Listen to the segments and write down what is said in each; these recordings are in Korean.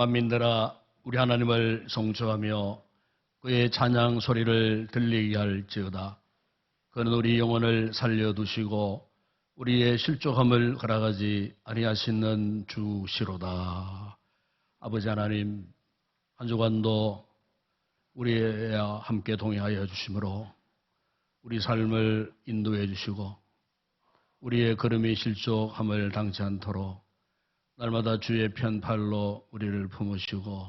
만민들아 우리 하나님을 송축하며 그의 찬양 소리를 들리게 할지어다. 그는 우리 영혼을 살려두시고 우리의 실족함을 허락하지 아니하시는 주시로다. 아버지 하나님, 한 주간도 우리와 함께 동행하여 주심으로 우리 삶을 인도해 주시고 우리의 걸음이 실족함을 당치 않도록 날마다 주의 편팔로 우리를 품으시고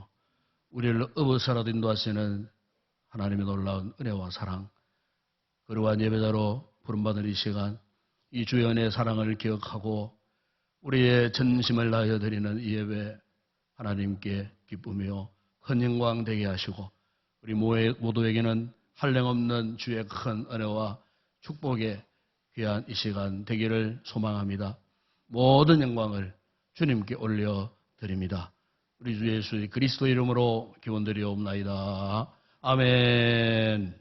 우리를 업어서라도 인도하시는 하나님의 놀라운 은혜와 사랑, 거룩한 예배자로 부름받은 이 시간, 이 주의 은혜의 사랑을 기억하고 우리의 전심을 다하여 드리는 이 예배 하나님께 기쁘며 큰 영광 되게 하시고 우리 모두에게는 한량없는 주의 큰 은혜와 축복의 귀한 이 시간 되기를 소망합니다. 모든 영광을 주님께 올려드립니다. 우리 주 예수 그리스도 이름으로 기원드리옵나이다. 아멘.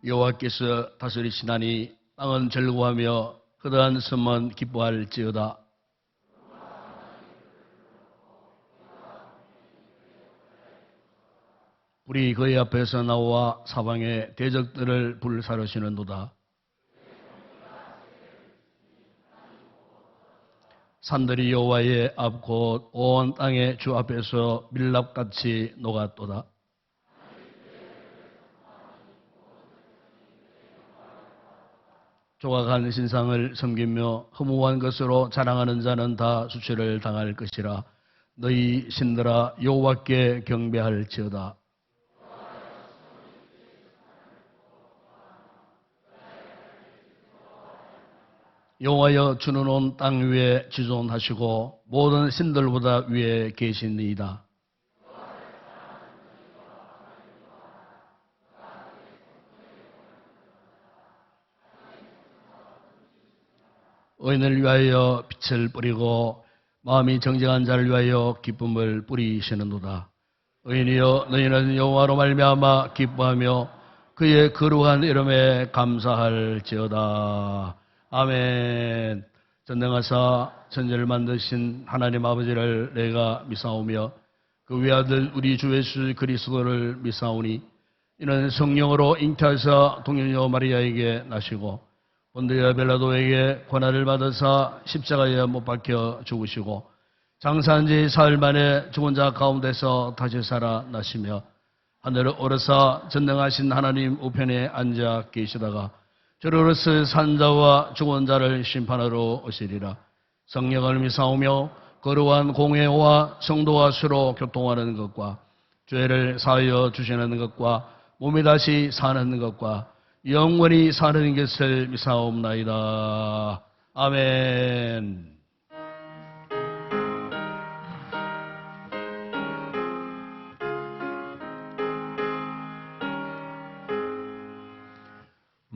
여호와께서 다스리시나니 땅은 즐거워하며 그러한 섬은 기뻐할지어다. 불이 그의 앞에서 나와 사방의 대적들을 불사르시는도다. 산들이 여호와의 앞 곧 온 땅의 주 앞에서 밀랍같이 녹았도다. 조각한 신상을 섬기며 허무한 것으로 자랑하는 자는 다 수치를 당할 것이라. 너희 신들아 여호와께 경배할지어다. 여호와여, 주는 온 땅 위에 지존하시고 모든 신들보다 위에 계시니이다. 의인을 위하여 빛을 뿌리고 마음이 정직한 자를 위하여 기쁨을 뿌리시는도다. 의인이여, 너희는 여호와로 말미암아 기뻐하며 그의 거룩한 이름에 감사할지어다. 아멘. 전능하사 천지를 만드신 하나님 아버지를 내가 믿사오며 그 외아들 우리 주 예수 그리스도를 믿사오니 이는 성령으로 잉태하사 동일녀 마리아에게 나시고 본디오 빌라도에게 고난을 받으사 십자가에 못 박혀 죽으시고 장사한 지 사흘 만에 죽은 자 가운데서 다시 살아나시며 하늘을 오르사 전능하신 하나님 우편에 앉아 계시다가 저로서 산자와 죽은 자를 심판하러 오시리라. 성령을 미사오며 거룩한 공회와 성도와 수로 교통하는 것과 죄를 사하여 주시는 것과 몸이 다시 사는 것과 영원히 사는 것을 미사옵나이다. 아멘.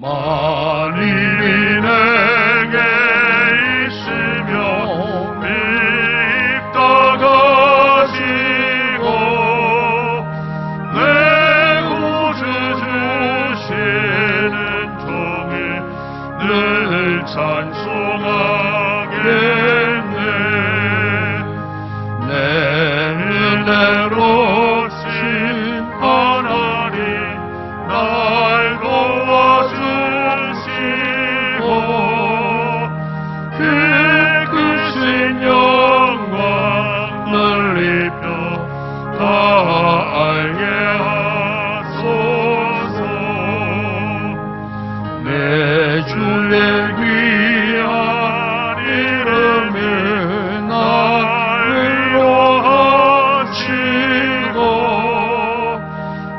만일이 내게 있으며 믿다가지고 내 구주 주시는 종을 늘 찬송하겠네. 내 은혜로 심판하리 날 도와주시고 그 크신 영광 넓혀 다 알게 하소서. 내 주의 귀한 이름에 나를 위하시고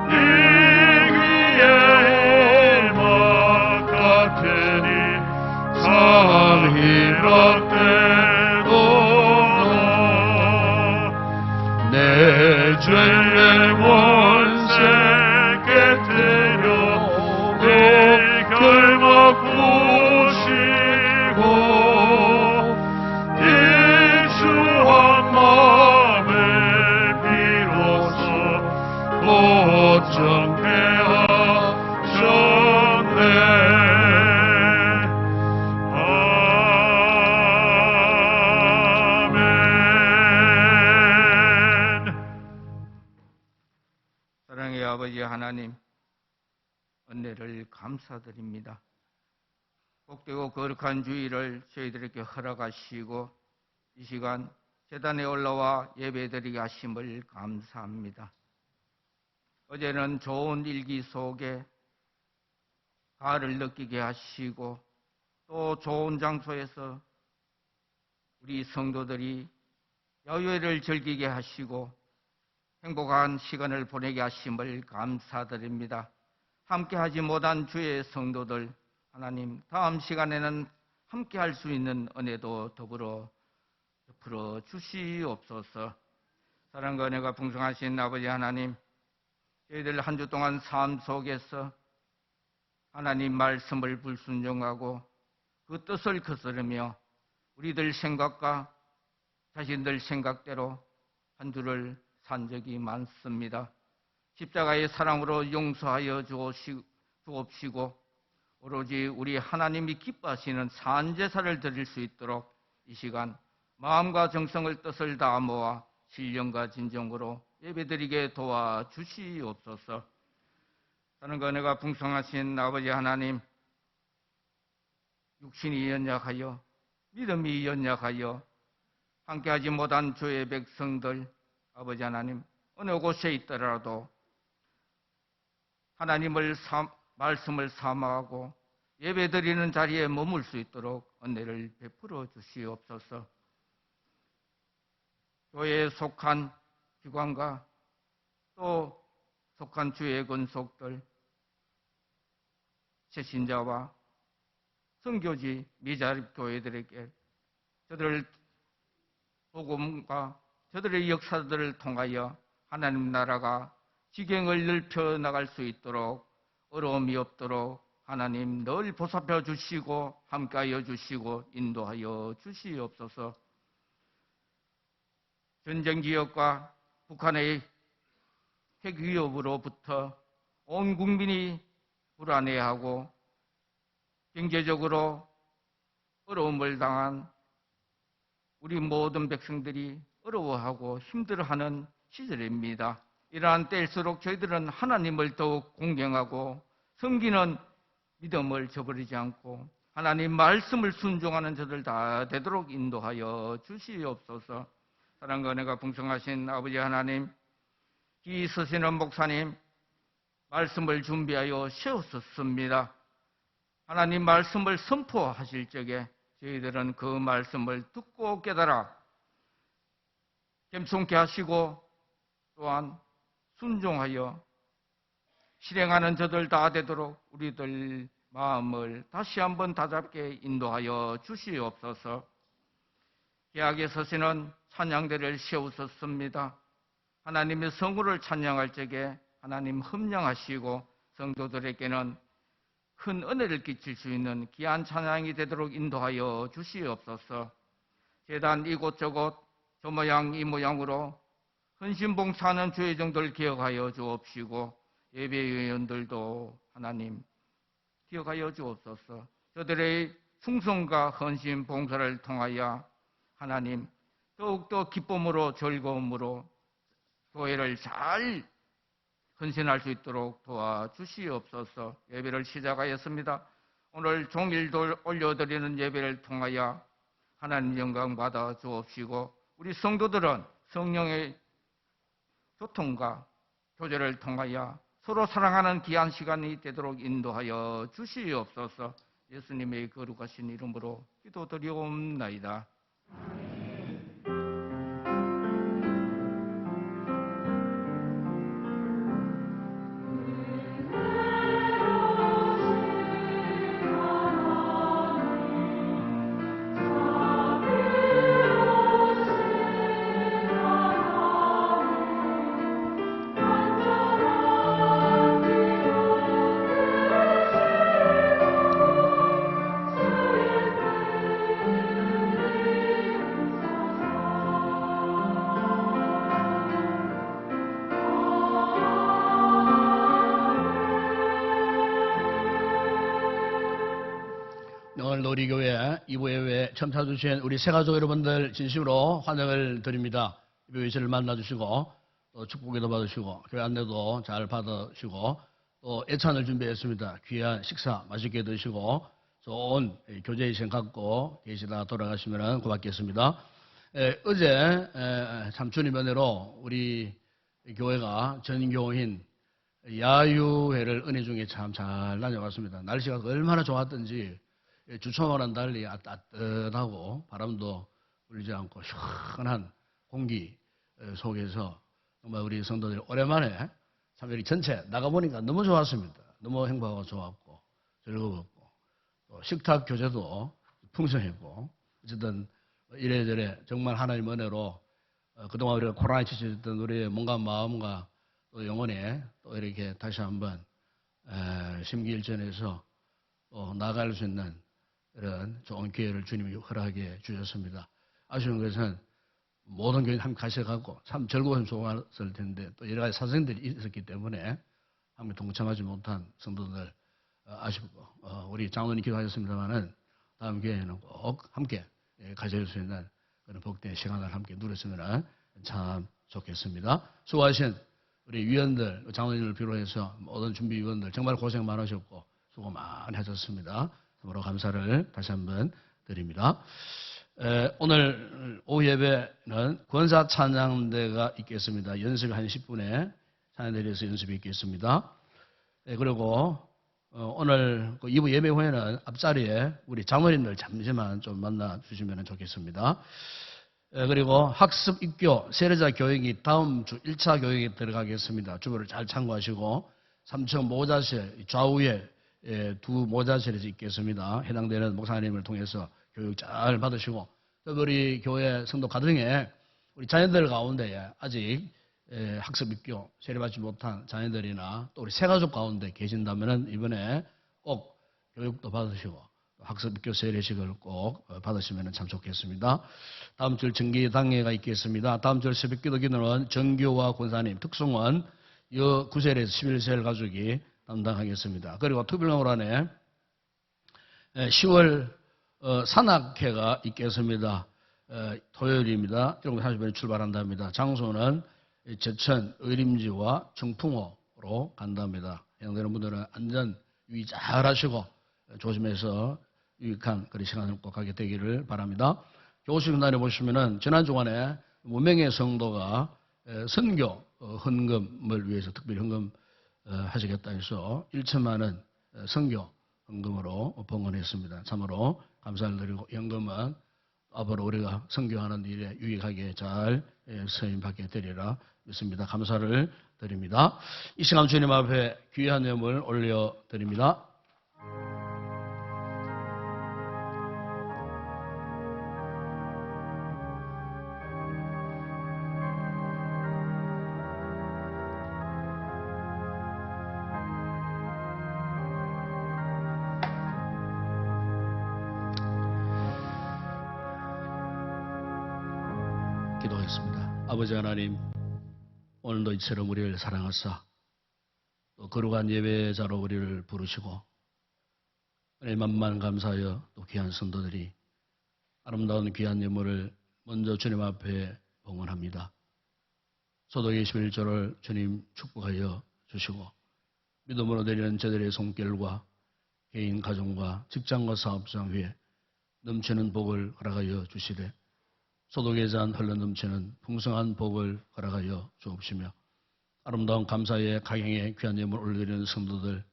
이 귀에 막 같으니 산이라 때도다. 내 죄의 원세 깨뜨려 내 결막 부시고 익수한 마음에 비로소 고정케 하셨네. 아멘. 사랑의 아버지 하나님, 은혜를 감사드립니다. 복되고 거룩한 주일을 저희들에게 허락하시고 이 시간 제단에 올라와 예배드리게 하심을 감사합니다. 어제는 좋은 일기 속에 가을을 느끼게 하시고 또 좋은 장소에서 우리 성도들이 야외를 즐기게 하시고 행복한 시간을 보내게 하심을 감사드립니다. 함께하지 못한 주의 성도들, 하나님 다음 시간에는 함께할 수 있는 은혜도 더불어 베풀어 주시옵소서. 사랑과 은혜가 풍성하신 아버지 하나님, 저희들 한 주 동안 삶 속에서 하나님 말씀을 불순종하고 그 뜻을 거스르며 우리들 생각과 자신들 생각대로 한 주를 산 적이 많습니다. 십자가의 사랑으로 용서하여 주옵시고 오로지 우리 하나님이 기뻐하시는 산제사를 드릴 수 있도록 이 시간 마음과 정성을 뜻을 다 모아 신령과 진정으로 예배드리게 도와주시옵소서. 사랑과 은혜가 풍성하신 아버지 하나님, 육신이 연약하여 믿음이 연약하여 함께하지 못한 주의 백성들, 아버지 하나님 어느 곳에 있더라도 하나님을 말씀을 사모하고 예배드리는 자리에 머물 수 있도록 은혜를 베풀어 주시옵소서. 교회에 속한 기관과 또 속한 주의 권속들, 새신자와 선교지 미자립 교회들에게 저들을 복음과 저들의 역사들을 통하여 하나님 나라가 지경을 넓혀 나갈 수 있도록 어려움이 없도록 하나님 늘 보살펴 주시고 함께하여 주시고 인도하여 주시옵소서. 전쟁 지역과 북한의 핵 위협으로부터 온 국민이 불안해하고 경제적으로 어려움을 당한 우리 모든 백성들이 어려워하고 힘들어하는 시절입니다. 이러한 때일수록 저희들은 하나님을 더욱 공경하고 섬기는 믿음을 저버리지 않고 하나님 말씀을 순종하는 저들 다 되도록 인도하여 주시옵소서. 사랑과 은혜가 풍성하신 아버지 하나님, 이 서시는 목사님, 말씀을 준비하여 세웠었습니다. 하나님 말씀을 선포하실 적에 저희들은 그 말씀을 듣고 깨달아 겸손케 하시고 또한 순종하여 실행하는 저들 다 되도록 우리들 마음을 다시 한번 다잡게 인도하여 주시옵소서. 계약에 서시는 찬양대를 세우셨습니다. 하나님의 성우를 찬양할 적에 하나님 흠령하시고 성도들에게는 큰 은혜를 끼칠 수 있는 귀한 찬양이 되도록 인도하여 주시옵소서. 제단 이곳저곳 저 모양 이 모양으로 헌신봉사하는 주의 종들 기억하여 주옵시고 예배위원들도 하나님 기억하여 주옵소서. 저들의 충성과 헌신 봉사를 통하여 하나님 더욱더 기쁨으로 즐거움으로 교회를 잘 헌신할 수 있도록 도와주시옵소서. 예배를 시작하였습니다. 오늘 종일도 올려드리는 예배를 통하여 하나님 영광 받아 주옵시고 우리 성도들은 성령의 교통과 교제를 통하여 서로 사랑하는 귀한 시간이 되도록 인도하여 주시옵소서. 예수님의 거룩하신 이름으로 기도드리옵나이다. 오늘 놀이교회 이부예배 처음 찾아주신 우리 새가족 여러분들 진심으로 환영을 드립니다. 이부예배를 만나주시고 또 축복기도 받으시고 교회 안내도 잘 받으시고 또 예찬을 준비했습니다. 귀한 식사 맛있게 드시고 좋은 교제의 시간 갖고 계시다 돌아가시면 고맙겠습니다. 어제 참 주님 은혜로 우리 교회가 전교인 야유회를 은혜 중에 참 잘 다녀왔습니다. 날씨가 얼마나 좋았던지 주초와는 달리 따뜻하고 바람도 불지 않고 시원한 공기 속에서 정말 우리 성도들이 오랜만에 참 여기 전체 나가보니까 너무 좋았습니다. 너무 행복하고 좋았고 즐거웠고 또 식탁 교제도 풍성했고 어쨌든 이래저래 정말 하나님 은혜로 그동안 우리가 코로나에 지쳤던 우리의 몸과 마음과 또 영혼에 또 이렇게 다시 한번 심기일전해서 또 나아갈 수 있는 이런 좋은 기회를 주님이 허락해 주셨습니다. 아쉬운 것은 모든 교인 함께 가셔갖고 참 즐거웠으면 좋았을 텐데 또 여러 가지 사정들이 있었기 때문에 함께 동참하지 못한 성도들 아쉽고 우리 장로님 기도하셨습니다만은 다음 기회에는 꼭 함께 가질 수 있는 그런 복된 시간을 함께 누렸으면 참 좋겠습니다. 수고하신 우리 위원들, 장로님을 비롯해서 모든 준비위원들 정말 고생 많으셨고 수고 많이 하셨습니다. 참으로 감사를 다시 한번 드립니다. 오늘 오후 예배는 권사 찬양대가 있겠습니다. 연습이 한 10분에 찬양대에서 연습이 있겠습니다. 그리고 오늘 2부 예배 후에는 앞자리에 우리 장로님들 잠시만 좀 만나 주시면 좋겠습니다. 그리고 학습 입교 세례자 교육이 다음 주 1차 교육에 들어가겠습니다. 주보를 잘 참고하시고 3층 모자실 좌우에 두 모자실에서 있겠습니다. 해당되는 목사님을 통해서 교육 잘 받으시고 또 우리 교회 성도 가정에 우리 자녀들 가운데 아직 학습 입교 세례받지 못한 자녀들이나 또 우리 새가족 가운데 계신다면 이번에 꼭 교육도 받으시고 학습 입교 세례식을 꼭 받으시면 참 좋겠습니다. 다음 주 정기당회가 있겠습니다. 다음 주 새벽기도 기도는 정교와 권사님 특송원 여 9세에서 11세 가족이 담당하겠습니다. 그리고 투빌로란에 10월 산악회가 있겠습니다. 토요일입니다. 7시 30분에 출발한답니다. 장소는 제천 의림지와 청풍호로 간답니다. 해당되는 분들은 안전 유의 잘 하시고 조심해서 유익한 그런 시간을 꼭 하게 되기를 바랍니다. 교우식단에 보시면은 지난 주간에 무명의 성도가 선교 헌금을 위해서 특별히 헌금 하시겠다 해서 1천만 원 선교 헌금으로 봉헌했습니다. 참으로 감사를 드리고 연금은 앞으로 우리가 선교하는 일에 유익하게 잘 쓰임받게 되리라 믿습니다. 감사를 드립니다. 이 시간 주님 앞에 귀한 예물 올려드립니다. 기도하겠습니다. 아버지 하나님, 오늘도 이처럼 우리를 사랑하사 또 거룩한 예배자로 우리를 부르시고 은혜 만만 감사하여 또 귀한 성도들이 아름다운 귀한 예물을 먼저 주님 앞에 봉헌합니다. 소독의 11조를 주님 축복하여 주시고 믿음으로 드리는 저들의 손길과 개인 가정과 직장과 사업장 위에 넘치는 복을 허락하여 주시되 소독의 잔 흘러넘치는 풍성한 복을 허락하여 주옵시며 아름다운 감사의 가경에 귀한 예물 올려드리는 성도들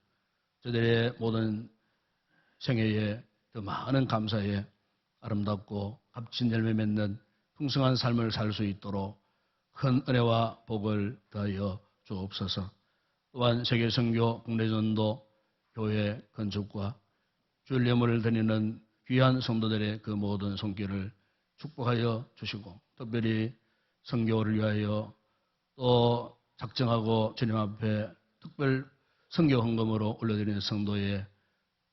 저들의 모든 생애에 더 많은 감사에 아름답고 값진 열매 맺는 풍성한 삶을 살 수 있도록 큰 은혜와 복을 더하여 주옵소서. 또한 세계 선교 국내전도 교회 건축과 주일 예물을 드리는 귀한 성도들의 그 모든 손길을 축복하여 주시고 특별히 선교를 위하여 또 작정하고 주님 앞에 특별 선교 헌금으로 올려드리는 성도의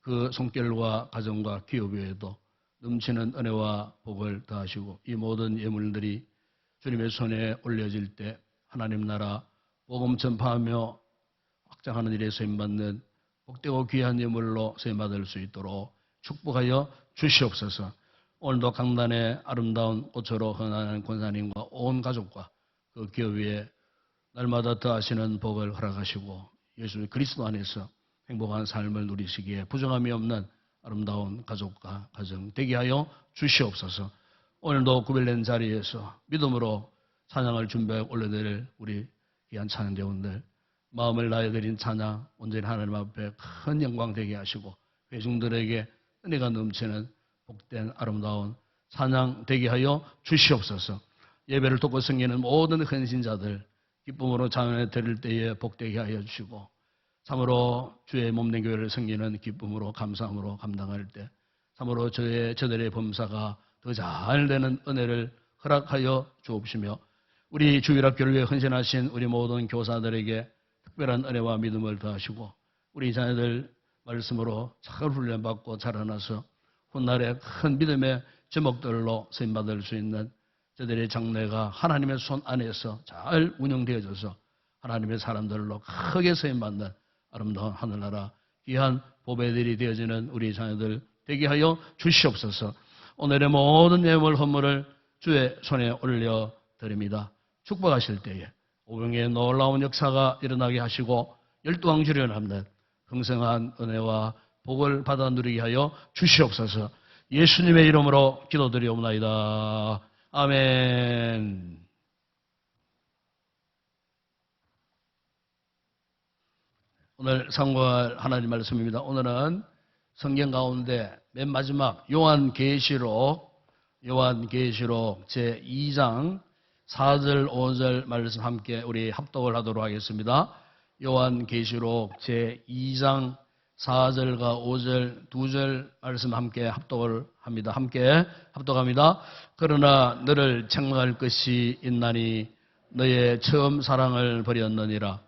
그 손길과 가정과 기업 외에도 넘치는 은혜와 복을 더하시고 이 모든 예물들이 주님의 손에 올려질 때 하나님 나라 복음 전파하며 확장하는 일에 쓰임받는 복되고 귀한 예물로 쓰임받을 수 있도록 축복하여 주시옵소서. 오늘도 강단의 아름다운 꽃으로 헌하는 권사님과 온 가족과 그 기업 위에 날마다 더하시는 복을 허락하시고 예수 그리스도 안에서 행복한 삶을 누리시기에 부정함이 없는 아름다운 가족과 가정 되게 하여 주시옵소서. 오늘도 구별된 자리에서 믿음으로 찬양을 준비해 올려드릴 우리 귀한 찬양대원들 마음을 다해드린 찬양 온전히 하나님 앞에 큰 영광 되게 하시고 회중들에게 은혜가 넘치는 복된 아름다운 찬양 되게 하여 주시옵소서. 예배를 돕고 섬기는 모든 헌신자들 기쁨으로 찬양을 드릴 때에 복되게 하여 주시고 참으로 주의 몸된 교회를 섬기는 기쁨으로 감사함으로 감당할 때 참으로 저들의 범사가 더 잘 되는 은혜를 허락하여 주옵시며 우리 주일학교를 위해 헌신하신 우리 모든 교사들에게 특별한 은혜와 믿음을 더하시고 우리 자녀들 말씀으로 잘 훈련받고 자라나서 훗날에 큰 믿음의 제목들로 쓰임받을 수 있는 저들의 장래가 하나님의 손 안에서 잘 운영되어져서 하나님의 사람들로 크게 쓰임받는 아름다운 하늘나라 귀한 보배들이 되어지는 우리 자녀들 되게 하여 주시옵소서. 오늘의 모든 예물 헌물을 주의 손에 올려드립니다. 축복하실 때에 오병의 놀라운 역사가 일어나게 하시고 열두왕 주련하는 풍성한 은혜와 복을 받아 누리게 하여 주시옵소서. 예수님의 이름으로 기도드리옵나이다. 아멘. 오늘 상고할 하나님 말씀입니다. 오늘은 성경 가운데 맨 마지막 요한계시록 제2장 4절 5절 말씀 함께 우리 합독을 하도록 하겠습니다. 요한계시록 제2장 4절과 5절 두 절 말씀 함께 합독을 합니다. 함께 합독합니다. 그러나 너를 책망할 것이 있나니 너의 처음 사랑을 버렸느니라.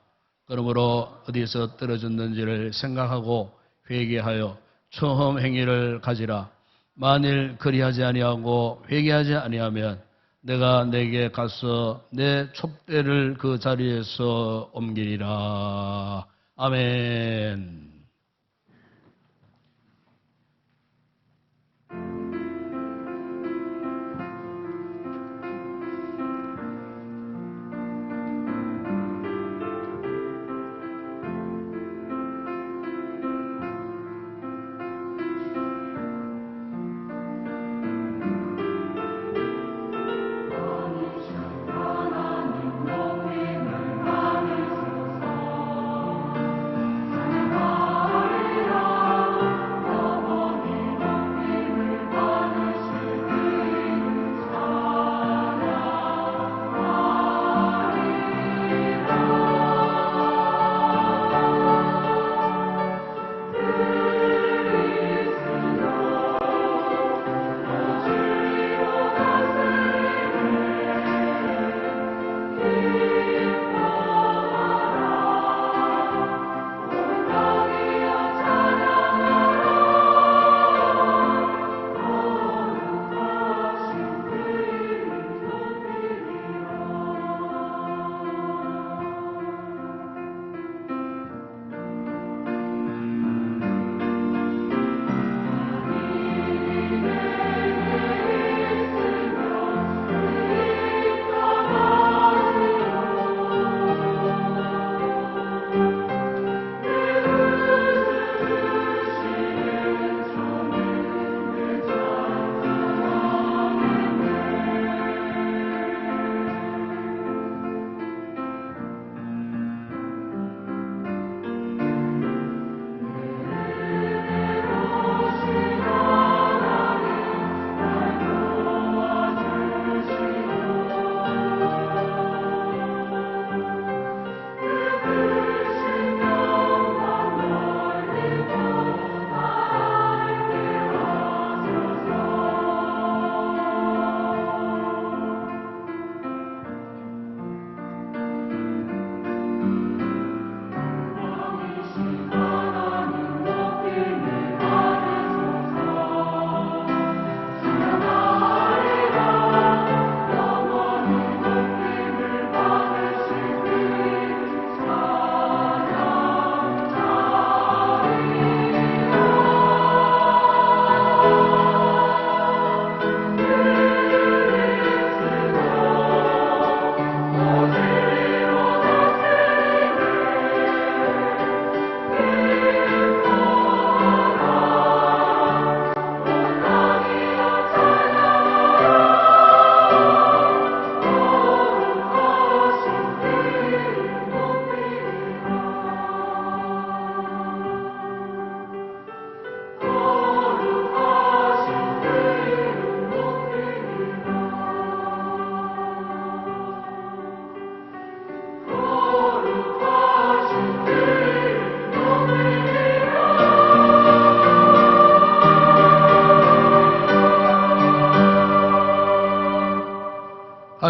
그러므로 어디서 떨어졌는지를 생각하고 회개하여 처음 행위를 가지라. 만일 그리하지 아니하고 회개하지 아니하면 내가 내게 가서 내 촛대를 그 자리에서 옮기리라. 아멘.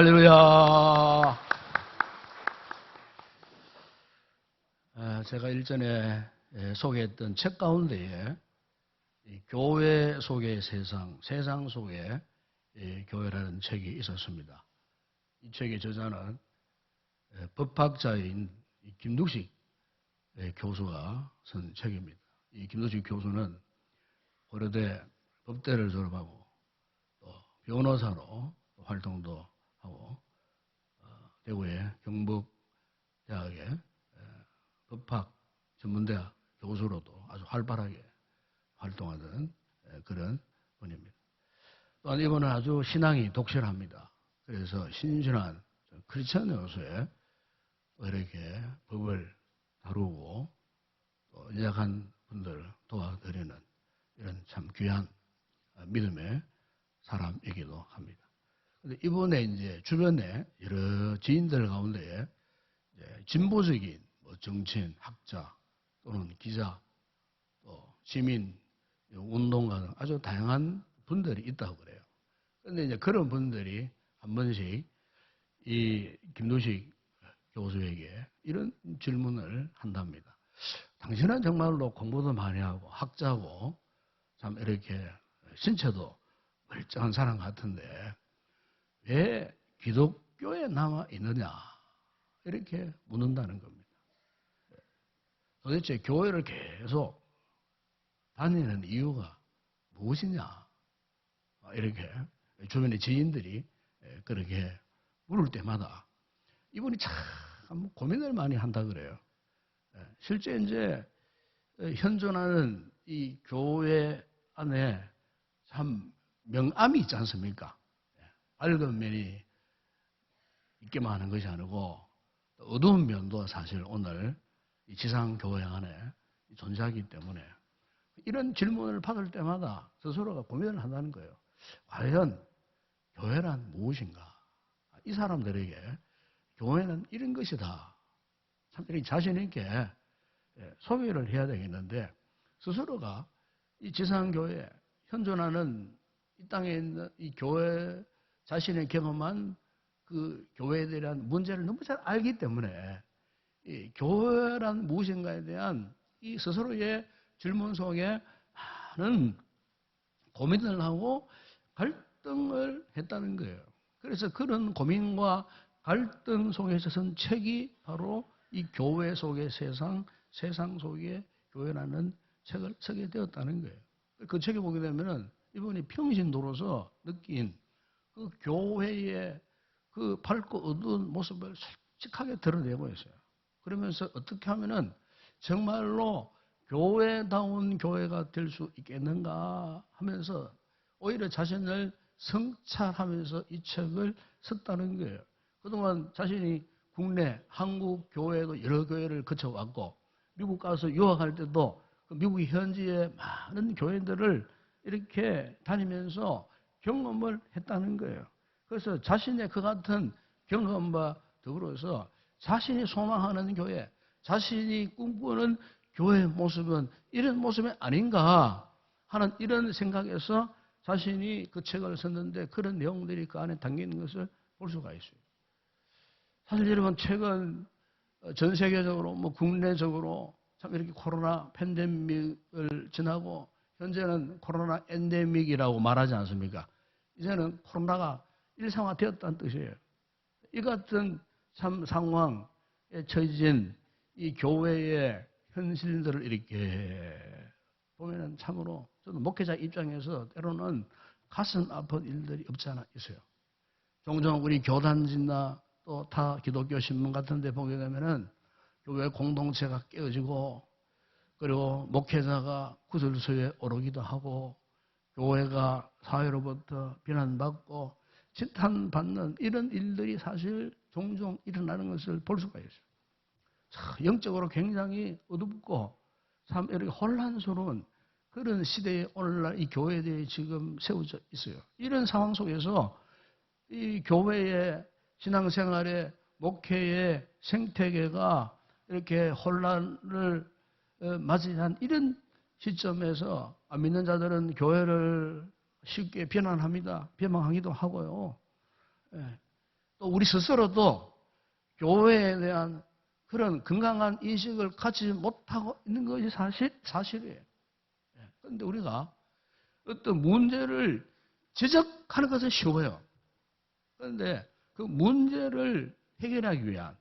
할렐루야. 제가 일전에 소개했던 책 가운데에 이 교회 속의 세상, 세상 속의 교회라는 책이 있었습니다. 이 책의 저자는 법학자인 김두식 교수가 쓴 책입니다. 이 김두식 교수는 고려대 법대를 졸업하고 또 변호사로 활동도 하고 대구의 경북대학의 법학 전문대학 교수로도 아주 활발하게 활동하던 그런 분입니다. 또한 이분은 아주 신앙이 독실합니다. 그래서 신실한 크리스천 요소에 이렇게 법을 다루고 또 연약한 분들을 도와드리는 이런 참 귀한 믿음의 사람이기도 합니다. 근데 이분의 이제 주변에 여러 지인들 가운데에 진보적인 정치인, 학자 또는 기자, 또 시민, 운동가 등 아주 다양한 분들이 있다고 그래요. 그런데 이제 그런 분들이 한 번씩 이 김두식 교수에게 이런 질문을 한답니다. 당신은 정말로 공부도 많이 하고 학자고 참 이렇게 신체도 멀쩡한 사람 같은데 왜 기독교에 남아 있느냐 이렇게 묻는다는 겁니다. 도대체 교회를 계속 다니는 이유가 무엇이냐 이렇게 주변의 지인들이 그렇게 물을 때마다 이분이 참 고민을 많이 한다 그래요. 실제 이제 현존하는 이 교회 안에 참 명암이 있지 않습니까? 밝은 면이 있기만 하는 것이 아니고 어두운 면도 사실 오늘 이 지상교회 안에 존재하기 때문에 이런 질문을 받을 때마다 스스로가 고민을 한다는 거예요. 과연 교회란 무엇인가? 이 사람들에게 교회는 이런 것이다. 참 이렇게 자신 있게 소개를 해야 되겠는데 스스로가 이 지상교회 현존하는 이 땅에 있는 이 교회 자신의 경험한 그 교회에 대한 문제를 너무 잘 알기 때문에 이 교회란 무엇인가에 대한 이 스스로의 질문 속에 많은 고민을 하고 갈등을 했다는 거예요. 그래서 그런 고민과 갈등 속에서 쓴 책이 바로 이 교회 속의 세상, 세상 속의 교회라는 책을 쓰게 되었다는 거예요. 그 책에 보게 되면은 이분이 평신도로서 느낀 그 교회의 그 밝고 어두운 모습을 솔직하게 드러내고 있어요. 그러면서 어떻게 하면은 정말로 교회다운 교회가 될 수 있겠는가 하면서 오히려 자신을 성찰하면서 이 책을 썼다는 거예요. 그동안 자신이 국내 한국 교회도 여러 교회를 거쳐왔고 미국 가서 유학할 때도 그 미국 현지의 많은 교회들을 이렇게 다니면서 경험을 했다는 거예요. 그래서 자신의 그 같은 경험과 더불어서 자신이 소망하는 교회, 자신이 꿈꾸는 교회의 모습은 이런 모습이 아닌가 하는 이런 생각에서 자신이 그 책을 썼는데 그런 내용들이 그 안에 담겨 있는 것을 볼 수가 있어요. 사실 여러분 최근 전 세계적으로 뭐 국내적으로 참 이렇게 코로나 팬데믹을 지나고 현재는 코로나 엔데믹이라고 말하지 않습니까? 이제는 코로나가 일상화되었다는 뜻이에요. 이 같은 참 상황에 처해진 이 교회의 현실들을 이렇게 보면은 참으로 저는 목회자 입장에서 때로는 가슴 아픈 일들이 없지 않아 있어요. 종종 우리 교단지나 또 타 기독교 신문 같은 데 보게 되면은 교회 공동체가 깨어지고 그리고 목회자가 구설수에 오르기도 하고 교회가 사회로부터 비난받고 지탄받는 이런 일들이 사실 종종 일어나는 것을 볼 수가 있어요. 참 영적으로 굉장히 어둡고 참 이렇게 혼란스러운 그런 시대에 오늘날 이 교회에 대해 지금 세워져 있어요. 이런 상황 속에서 이 교회의 신앙생활의 목회의 생태계가 이렇게 혼란을 맞이한 이런 시점에서 안 믿는 자들은 교회를 쉽게 비난합니다. 비방하기도 하고요. 또 우리 스스로도 교회에 대한 그런 건강한 인식을 갖지 못하고 있는 것이 사실이에요. 그런데 우리가 어떤 문제를 지적하는 것은 쉬워요. 그런데 그 문제를 해결하기 위한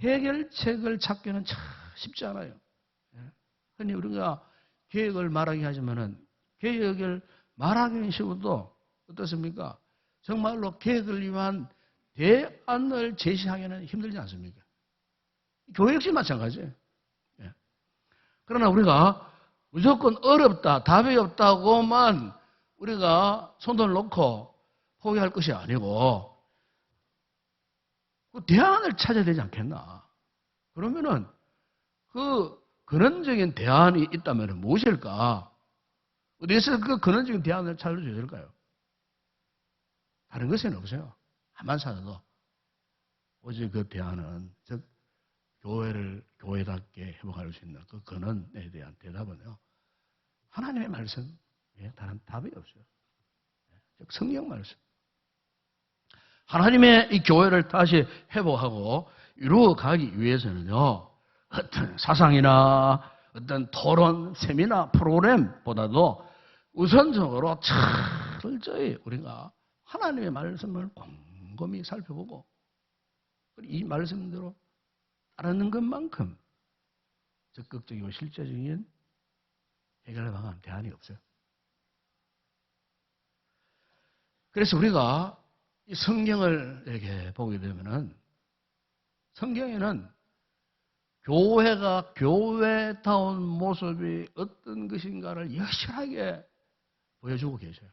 해결책을 찾기는 참 쉽지 않아요. 흔히 우리가 개혁을 말하기 하지만은 개혁을 말하기는 쉬워도 어떻습니까? 정말로 개혁을 위한 대안을 제시하기는 힘들지 않습니까? 교회 역시 마찬가지예요. 그러나 우리가 무조건 어렵다, 답이 없다고만 우리가 손을 놓고 포기할 것이 아니고 그 대안을 찾아야 되지 않겠나? 그러면은 그 근원적인 대안이 있다면 무엇일까? 어디서 그 근원적인 대안을 찾아줘야 될까요? 다른 것은 없어요. 한만 찾아도 오직 그 대안은 즉 교회를 교회답게 회복할 수 있는 그 근원에 대한 대답은요. 하나님의 말씀, 다른 답이 없어요. 즉 성경 말씀. 하나님의 이 교회를 다시 회복하고 이루어가기 위해서는요. 어떤 사상이나 어떤 토론, 세미나, 프로그램보다도 우선적으로 철저히 우리가 하나님의 말씀을 곰곰이 살펴보고 이 말씀대로 따르는 것만큼 적극적이고 실제적인 해결 방안, 대안이 없어요. 그래서 우리가 이 성경을 이렇게 보게 되면은 성경에는 교회가 교회다운 모습이 어떤 것인가를 여실하게 보여주고 계셔요.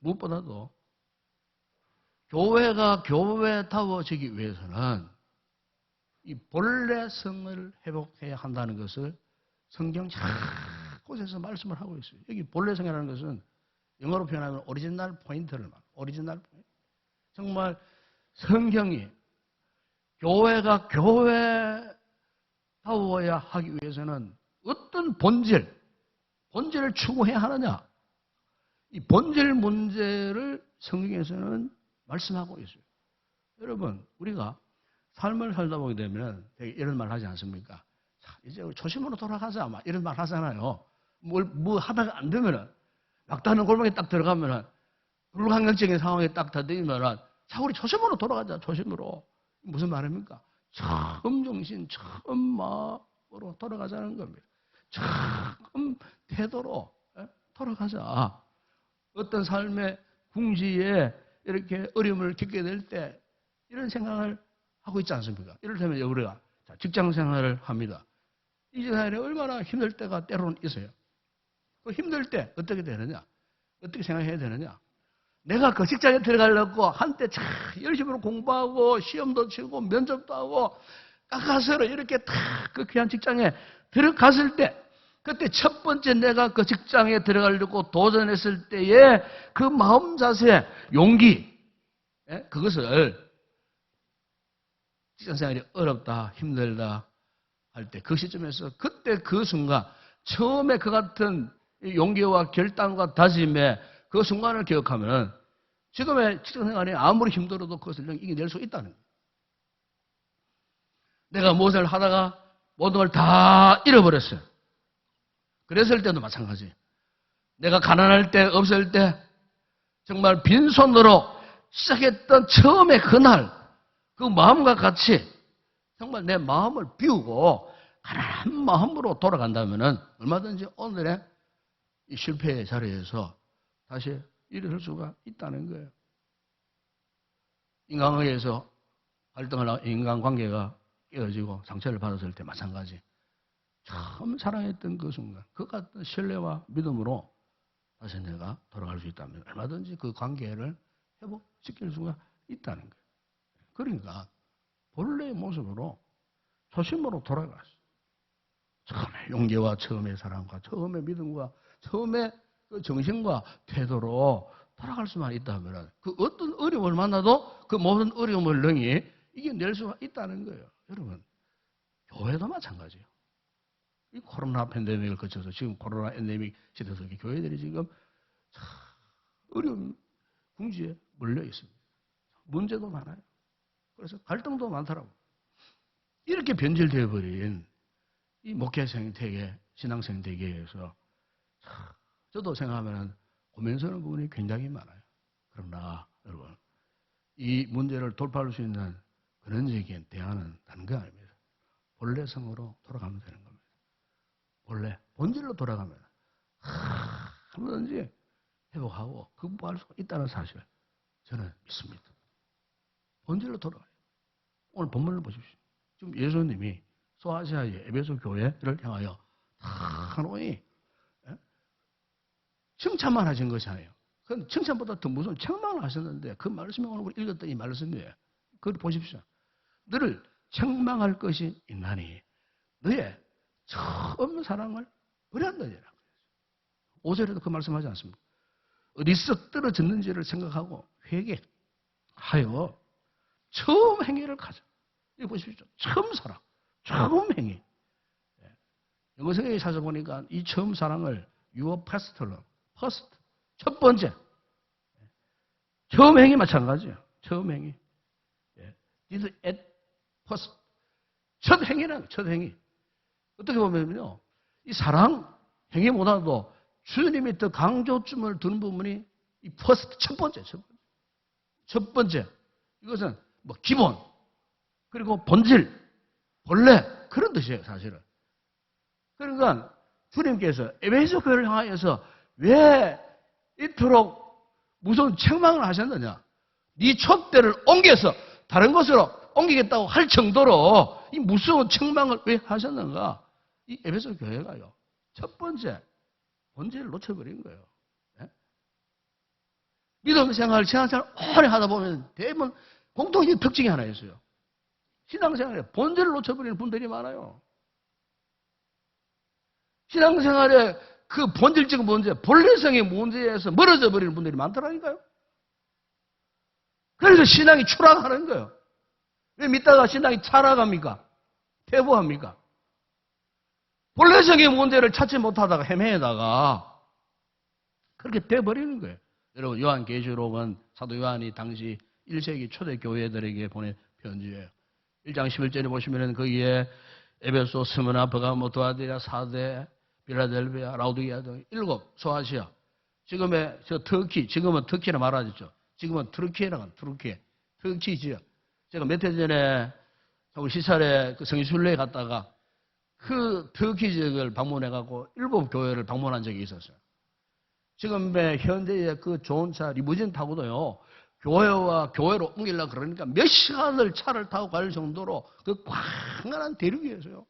무엇보다도 교회가 교회다워지기 위해서는 이 본래 성을 회복해야 한다는 것을 성경 곳에서 말씀을 하고 있어요. 여기 본래 성이라는 것은 영어로 표현하면 오리지널 포인트를 말해요. 오리지널 포인트. 정말 성경이 교회가 교회다워야 하기 위해서는 어떤 본질을 추구해야 하느냐. 이 본질 문제를 성경에서는 말씀하고 있어요. 여러분, 우리가 삶을 살다 보게 되면 되게 이런 말 하지 않습니까? 자, 이제 우리 초심으로 돌아가자. 막 이런 말 하잖아요. 뭐 하다가 안 되면은, 막다른 골목에 딱 들어가면은, 불가항력적인 상황에 딱 다들면은, 자, 우리 초심으로 돌아가자. 초심으로. 무슨 말입니까? 처음 정신, 처음 마음으로 돌아가자는 겁니다. 처음 태도로 돌아가자. 어떤 삶의 궁지에 이렇게 어려움을 겪게 될 때 이런 생각을 하고 있지 않습니까? 이를테면 우리가 직장 생활을 합니다. 이 생활에 얼마나 힘들 때가 때로는 있어요. 그 힘들 때 어떻게 되느냐? 어떻게 생각해야 되느냐? 내가 그 직장에 들어가려고 한때 참 열심히 공부하고 시험도 치고 면접도 하고 깎아서로 이렇게 다 그 귀한 직장에 들어갔을 때 그때 첫 번째 내가 그 직장에 들어가려고 도전했을 때의 그 마음 자세, 용기, 그것을 직장생활이 어렵다, 힘들다 할 때 그 시점에서 그때 그 순간 처음에 그 같은 용기와 결단과 다짐의 그 순간을 기억하면 지금의 직장생활이 아무리 힘들어도 그것을 이겨낼 수 있다는 거예요. 내가 무엇을 하다가 모든 걸 다 잃어버렸어요. 그랬을 때도 마찬가지. 내가 가난할 때, 없을 때, 정말 빈손으로 시작했던 처음에 그날, 그 마음과 같이 정말 내 마음을 비우고 가난한 마음으로 돌아간다면 얼마든지 오늘의 이 실패의 자리에서 다시 일어설 수가 있다는 거예요. 인간관계에서 갈등을 하고 인간관계가 깨어지고 상처를 받았을 때 마찬가지. 처음 사랑했던 그 순간, 그 같은 신뢰와 믿음으로 다시 내가 돌아갈 수 있다면 얼마든지 그 관계를 회복시킬 수가 있다는 거예요. 그러니까 본래의 모습으로 초심으로 돌아갔어. 처음에 용기와 처음의 사랑과 처음의 믿음과 처음의 그 정신과 태도로 돌아갈 수만 있다면 그 어떤 어려움을 만나도 그 모든 어려움을 능히 이겨낼 수가 있다는 거예요. 여러분, 교회도 마찬가지예요. 이 코로나 팬데믹을 거쳐서 지금 코로나 엔데믹 시대에서 교회들이 지금 어려운 궁지에 몰려 있습니다. 문제도 많아요. 그래서 갈등도 많더라고요. 이렇게 변질되어 버린 이 목회 생태계, 신앙 생태계에서 저도 생각하면 고민스러운 부분이 굉장히 많아요. 그러나 여러분, 이 문제를 돌파할 수 있는 근원적인 대안은 다른 거 아닙니다. 본래 성으로 돌아가면 되는 겁니다. 본래 본질로 돌아가면 얼마든지 회복하고 극복할 수 있다는 사실 저는 믿습니다. 본질로 돌아가요. 오늘 본문을 보십시오. 지금 예수님이 소아시아의 에베소 교회를 향하여 하노이 칭찬만 하신 것이 아니에요. 그건 칭찬보다 더 무서운 책망을 하셨는데 그 말씀이 오늘 우리 읽었던 이 말씀이에요. 그걸 보십시오. 너를 책망할 것이 있나니 너의 처음 사랑을 버렸느니라. 5절에도 그 말씀하지 않습니까? 어디서 떨어졌는지를 생각하고 회개하여 처음 행위를 가져. 이거 보십시오. 처음 사랑, 처음 행위. 영어 성경에 찾아보니까 이 처음 사랑을 your first로, first, 첫 번째. 처음 행위 마찬가지예요. 처음 행위. Did at first. 첫 행위는 첫 행위. 어떻게 보면요, 이 사랑 행위보다도 주님이 더 강조점을 두는 부분이 이 first, 첫 번째. 첫 번째. 이것은 뭐 기본, 그리고 본질, 본래 그런 뜻이에요, 사실은. 그러니까 주님께서 에베소 교회를 향하여서 왜 이토록 무서운 책망을 하셨느냐? 네 촛대를 옮겨서 다른 곳으로 옮기겠다고 할 정도로 이 무서운 책망을 왜 하셨는가? 이 에베소 교회가요, 첫 번째 본질을 놓쳐버린 거예요. 네? 믿음 생활, 신앙생활 오래 하다 보면 대부분 공통적인 특징이 하나 있어요. 신앙생활에 본질을 놓쳐버리는 분들이 많아요. 신앙생활에 그 본질적인 문제, 본래성의 문제에서 멀어져 버리는 분들이 많더라니까요. 그래서 신앙이 추락하는 거예요. 왜 믿다가 신앙이 타락합니까? 퇴보합니까? 본래성의 문제를 찾지 못하다가 헤매다가 그렇게 돼버리는 거예요. 여러분, 요한계시록은 사도 요한이 당시 1세기 초대 교회들에게 보낸 편지예요. 1장 11절에 보시면 거기에 에베소, 스무나, 버가모, 두아디라, 사데, 빌라델비아, 라우디게아 등 7 소아시아. 지금의 저 터키, 지금은 터키라 말하죠. 지금은 트루키에라고 합니다. 터키 지역. 제가 몇 해 전에 서울 시찰에 그 성지순례에 갔다가 그 터키 지역을 방문해갖고 7 교회를 방문한 적이 있었어요. 지금의 현대의 그 좋은 차 리무진 타고도요, 교회와 교회로 옮기려고 그러니까 몇 시간을 차를 타고 갈 정도로 그 광활한 대륙이었어요.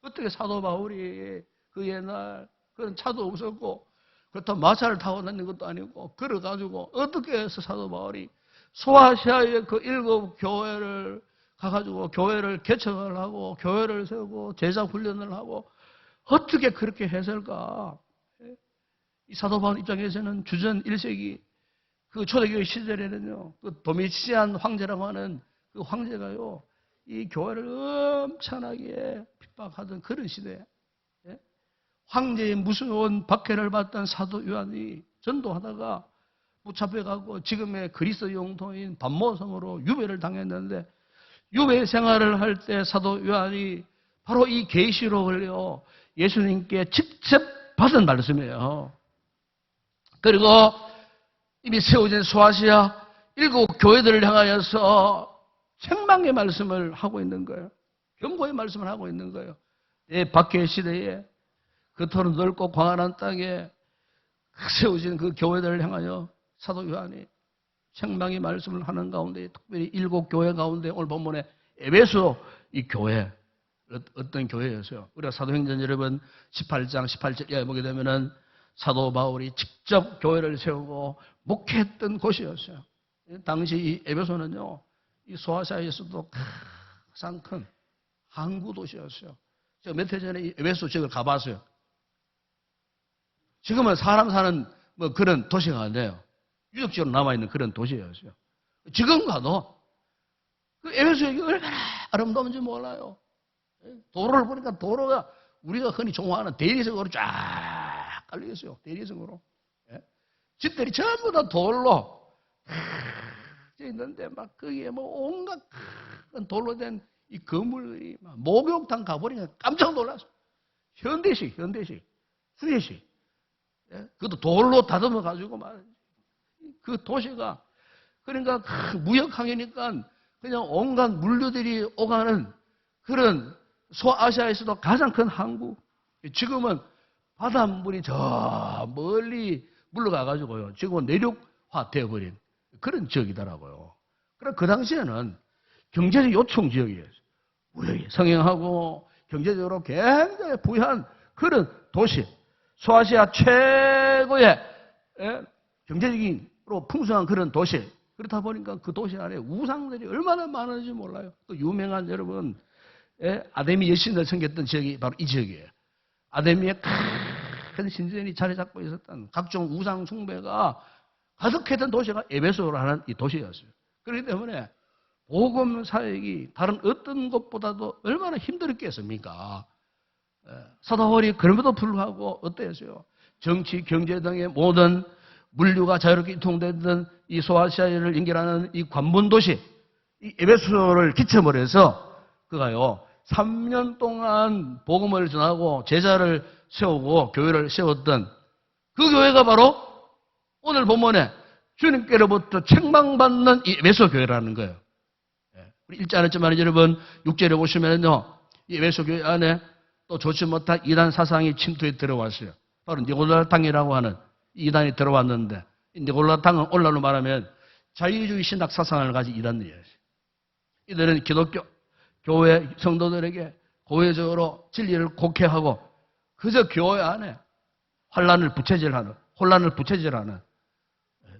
어떻게 사도 바울이 그 옛날 그런 차도 없었고 그렇다고 마차를 타고 다니는 것도 아니고 걸어가지고 어떻게 해서 사도 바울이 소아시아의 그 7 교회를 가가지고 교회를 개척을 하고 교회를 세우고 제자 훈련을 하고 어떻게 그렇게 했을까? 이 사도 바울 입장에서는 주전 1세기 그 초대교회 시절에는요, 그 도미치안 황제라고 하는 그 황제가요, 이 교회를 엄청나게 핍박하던 그런 시대에, 황제의 무서운 박해를 받던 사도 요한이 전도하다가 붙잡혀가고 지금의 그리스 영토인 반모성으로 유배를 당했는데, 유배 생활을 할 때 사도 요한이 바로 이 계시록을요, 예수님께 직접 받은 말씀이에요. 그리고 이미 세워진 소아시아 7 교회들을 향하여서 책망의 말씀을 하고 있는 거예요. 경고의 말씀을 하고 있는 거예요. 박해 시대에 그토록 넓고 광활한 땅에 세워진 그 교회들을 향하여 사도 요한이 책망의 말씀을 하는 가운데, 특별히 7 교회 가운데 오늘 본문에 에베소 이 교회, 어떤 교회였어요? 우리가 사도행전 여러분 18장 18절에 보게 되면은 사도 바울이 직접 교회를 세우고 목회했던 곳이었어요. 당시 이 에베소는요, 이 소아시아에서도 가장 큰 항구 도시였어요. 제가 몇 해 전에 이 에베소 지역을 가봤어요. 지금은 사람 사는 뭐 그런 도시가 아니에요. 유적지로 남아있는 그런 도시였어요. 지금 가도 그 에베소역이 얼마나 아름다운지 몰라요. 도로를 보니까 도로가 우리가 흔히 좋아하는 대리석으로 쫙 깔려있어요. 대리석으로. 집들이 전부 다 돌로 있는데 막 거기에 뭐 온갖 큰 돌로 된 이 건물이 막 목욕탕 가보니까 깜짝 놀랐어. 현대식, 수제식. 예? 그것도 돌로 다듬어 가지고 막 그 도시가 그러니까 무역항이니까 그냥 온갖 물류들이 오가는 그런 소아시아에서도 가장 큰 항구. 지금은 바닷물이 저 멀리 물러가가지고요. 지금은 내륙화 되어버린 그런 지역이더라고요. 그러나 그 당시에는 경제적 요충 지역이었어요. 무역이 성행하고 경제적으로 굉장히 부유한 그런 도시. 소아시아 최고의 경제적으로 풍성한 그런 도시. 그렇다 보니까 그 도시 안에 우상들이 얼마나 많은지 몰라요. 또 유명한 여러분 아데미 여신을 섬겼던 지역이 바로 이 지역이에요. 아데미의 큰 신전이 자리 잡고 있었던 각종 우상 숭배가 가득했던 도시가 에베소라는 이 도시였어요. 그렇기 때문에 복음 사역이 다른 어떤 것보다도 얼마나 힘들었겠습니까? 사도 바울이 그럼에도 불구하고 어땠어요? 정치, 경제 등의 모든 물류가 자유롭게 이통되던 이 소아시아를 연결하는 이 관문 도시, 이 에베소를 기점으로 해서 그가요 3년 동안 복음을 전하고 제자를 세우고 교회를 세웠던 그 교회가 바로 오늘 본문에 주님께로부터 책망받는 이 에베소 교회라는 거예요. 우리 읽지 않았지만 여러분 6절에 보시면요 이 에베소 교회 안에 또 좋지 못한 이단 사상이 침투해 들어왔어요. 바로 니골라당이라고 하는 이단이 들어왔는데 니골라당은 오늘날로 말하면 자유주의 신학 사상을 가진 이단들이에요. 이들은 기독교 교회 성도들에게 고의적으로 진리를 곡해하고 그저 교회 안에 혼란을 부채질하는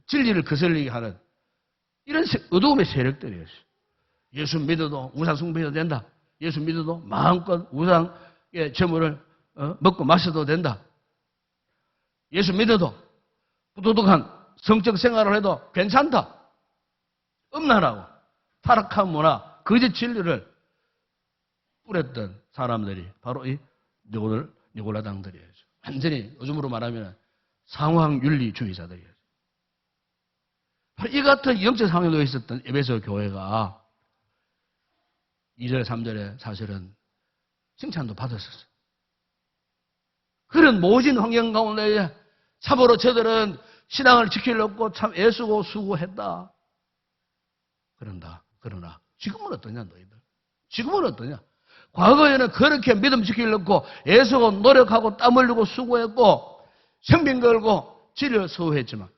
진리를 거슬리게 하는 이런 어두움의 세력들이었어요. 예수 믿어도 우상 숭배해도 된다. 예수 믿어도 마음껏 우상의 재물을 먹고 마셔도 된다. 예수 믿어도 부도덕한 성적 생활을 해도 괜찮다. 음란하고 타락한 문화, 거짓 진리를 뿌렸던 사람들이 바로 이 니골라당들이에요. 완전히 요즘으로 말하면 상황윤리주의자들이에요. 이 같은 영적 상황에 놓여 있었던 에베소 교회가 2절, 3절에 사실은 칭찬도 받았었어요. 그런 모진 환경 가운데 참으로 저들은 신앙을 지키려고 참 애쓰고 수고했다. 그러나 지금은 어떠냐 너희들? 지금은 어떠냐? 과거에는 그렇게 믿음 지키려고 애쓰고 노력하고 땀 흘리고 수고했고 생명 걸고 진리를 소유했지만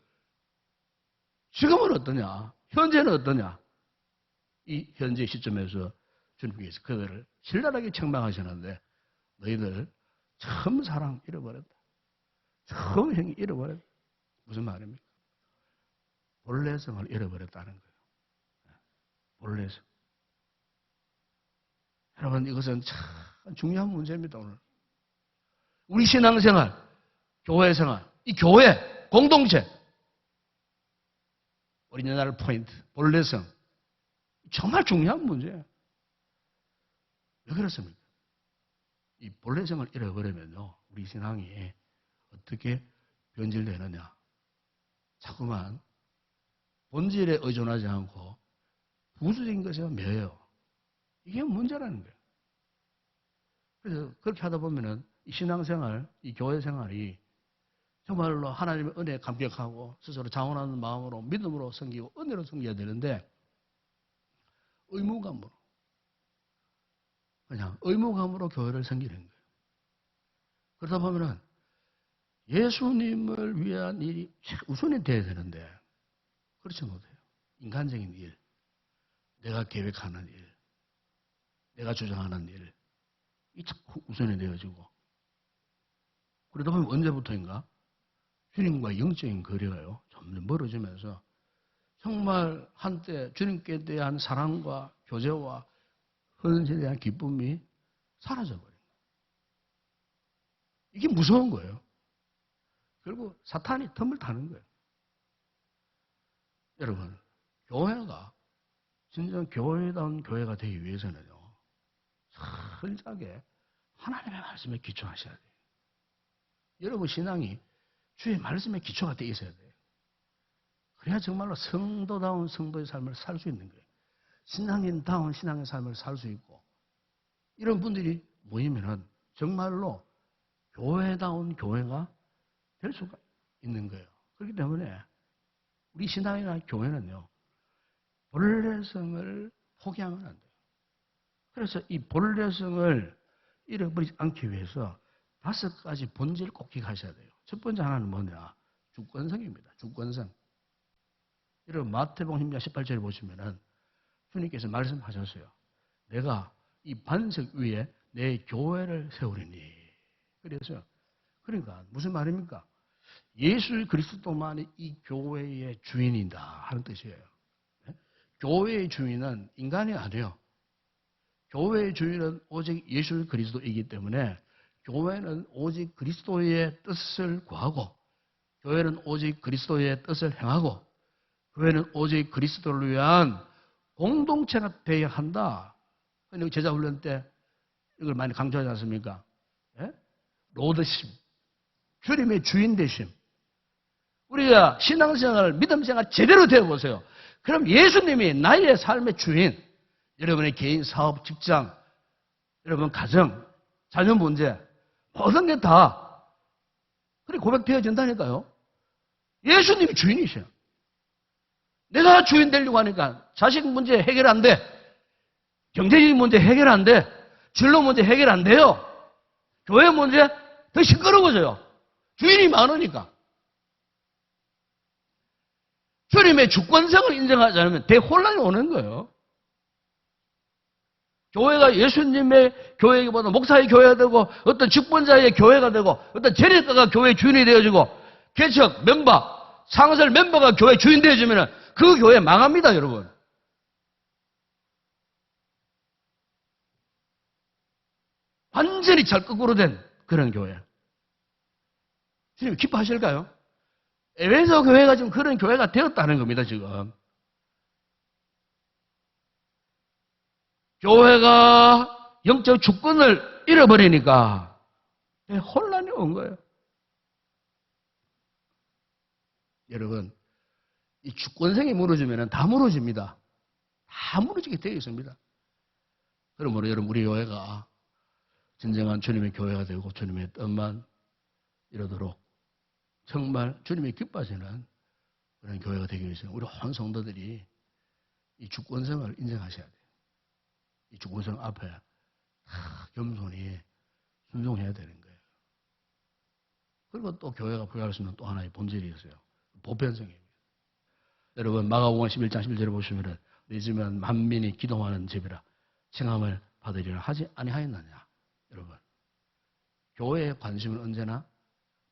지금은 어떠냐? 현재는 어떠냐? 이 현재 시점에서 주님께서 그들을 신랄하게 책망하시는데 너희들 처음 사랑 잃어버렸다. 처음 행위 잃어버렸다. 무슨 말입니까? 본래성을 잃어버렸다는 거예요. 본래성. 여러분 이것은 참 중요한 문제입니다. 오늘 우리 신앙생활, 교회생활, 이 교회 공동체 어린이날 포인트, 본래성 정말 중요한 문제예요. 왜 그렇습니까? 이 본래성을 잃어버리면요 우리 신앙이 어떻게 변질되느냐? 자꾸만 본질에 의존하지 않고 부수적인 것에 매여요. 이게 문제라는 거예요. 그래서 그렇게 하다 보면은 이 신앙생활, 이 교회생활이 정말로 하나님의 은혜에 감격하고 스스로 자원하는 마음으로 믿음으로 섬기고 은혜로 섬겨야 되는데 그냥 의무감으로 교회를 섬기는 거예요. 그러다 보면은 예수님을 위한 일이 우선이 돼야 되는데 그렇지 못해요. 인간적인 일, 내가 계획하는 일, 내가 주장하는 일, 이 자꾸 우선이 되어지고 그러다 보면 언제부터인가 주님과 영적인 거리가요 점점 멀어지면서 정말 한때 주님께 대한 사랑과 교제와 헌신에 대한 기쁨이 사라져버린 거예요. 이게 무서운 거예요. 결국 사탄이 틈을 타는 거예요. 여러분, 교회가 진정 교회다운 교회가 되기 위해서는요. 철저하게 하나님의 말씀에 기초하셔야 돼요. 여러분 신앙이 주의 말씀에 기초가 되어 있어야 돼요. 그래야 정말로 성도다운 성도의 삶을 살 수 있는 거예요. 신앙인다운 신앙의 삶을 살 수 있고, 이런 분들이 모이면은 정말로 교회다운 교회가 될 수가 있는 거예요. 그렇기 때문에 우리 신앙이나 교회는요, 본래성을 포기하면 안 돼요. 그래서 이 본래성을 잃어버리지 않기 위해서 5가지 본질을 꼭 기억하셔야 돼요. 첫 번째 하나는 뭐냐? 주권성입니다. 주권성. 여러분 마태복음 10장 18절에 보시면은 주님께서 말씀하셨어요. 내가 이 반석 위에 내 교회를 세우리니. 그래서 그러니까 무슨 말입니까? 예수 그리스도만이 이 교회의 주인이다 하는 뜻이에요. 교회의 주인은 인간이 아니에요. 교회의 주인은 오직 예수 그리스도이기 때문에 교회는 오직 그리스도의 뜻을 구하고, 교회는 오직 그리스도의 뜻을 행하고, 교회는 오직 그리스도를 위한 공동체가 되어야 한다. 제자훈련 때 이걸 많이 강조하지 않습니까? 예? 로드십, 주님의 주인 되심. 우리가 신앙생활, 믿음생활 제대로 되어보세요. 그럼 예수님이 나의 삶의 주인, 여러분의 개인 사업, 직장, 여러분 가정, 자녀 문제, 모든 게 다 그렇게 고백되어진다니까요. 예수님이 주인이셔요. 내가 주인 되려고 하니까 자식 문제 해결 안 돼. 경제적인 문제 해결 안 돼. 진로 문제 해결 안 돼요. 교회 문제 더 시끄러워져요. 주인이 많으니까. 주님의 주권성을 인정하지 않으면 대혼란이 오는 거예요. 교회가 예수님의 교회보다 목사의 교회가 되고, 어떤 직분자의 교회가 되고, 어떤 재력가가 교회의 주인이 되어지고, 개척 멤버, 상설 멤버가 교회 주인 되어지면 그 교회 망합니다, 여러분. 완전히 잘 거꾸로 된 그런 교회. 주님 기뻐하실까요? 에베소 교회가 지금 그런 교회가 되었다는 겁니다, 지금. 교회가 영적 주권을 잃어버리니까 혼란이 온 거예요. 여러분, 이 주권성이 무너지면 다 무너집니다. 다 무너지게 되어 있습니다. 그러므로 여러분, 우리 교회가 진정한 주님의 교회가 되고 주님의 뜻만 이루도록 정말 주님이 기뻐하시는 그런 교회가 되기 위해서 우리 온 성도들이 이 주권성을 인정하셔야 돼요. 이 주권성 앞에 겸손히 순종해야 되는 거예요. 그리고 또 교회가 부여할 수 있는 또 하나의 본질이 있어요. 보편성입니다. 여러분 마가복음 11장 11절에 보시면 네 집은 만민이 기도하는 집이라 칭함을 받으리라 하지 아니하였느냐. 여러분 교회의 관심은 언제나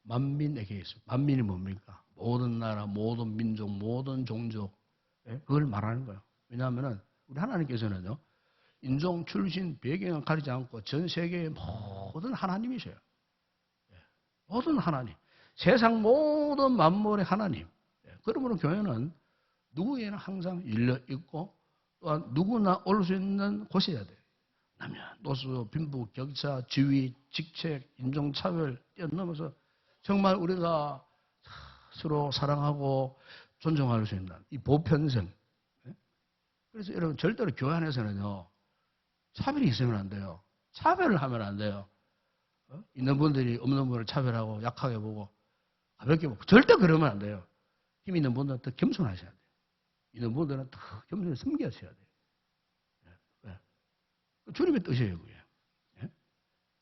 만민에게 있습니다. 만민이 뭡니까? 모든 나라, 모든 민족, 모든 종족 그걸 말하는 거예요. 왜냐하면 우리 하나님께서는요 인종, 출신, 배경을 가리지 않고 전 세계의 모든 하나님이셔요. 모든 하나님. 세상 모든 만물의 하나님. 그러므로 교회는 누구에게나 항상 열려 있고 또한 누구나 올 수 있는 곳이어야 돼요. 남녀, 노수, 빈부, 격차, 지위, 직책, 인종차별 뛰어넘어서 정말 우리가 서로 사랑하고 존중할 수 있는 이 보편성. 그래서 여러분 절대로 교회 안에서는요 차별이 있으면 안 돼요. 차별을 하면 안 돼요. 있는 분들이 없는 분을 차별하고 약하게 보고 가볍게 보고 절대 그러면 안 돼요. 힘 있는 분들은 더 겸손하셔야 돼요. 있는 분들은 더 겸손히 섬기셔야 돼요. 네. 주님의 뜻이에요, 그게. 네?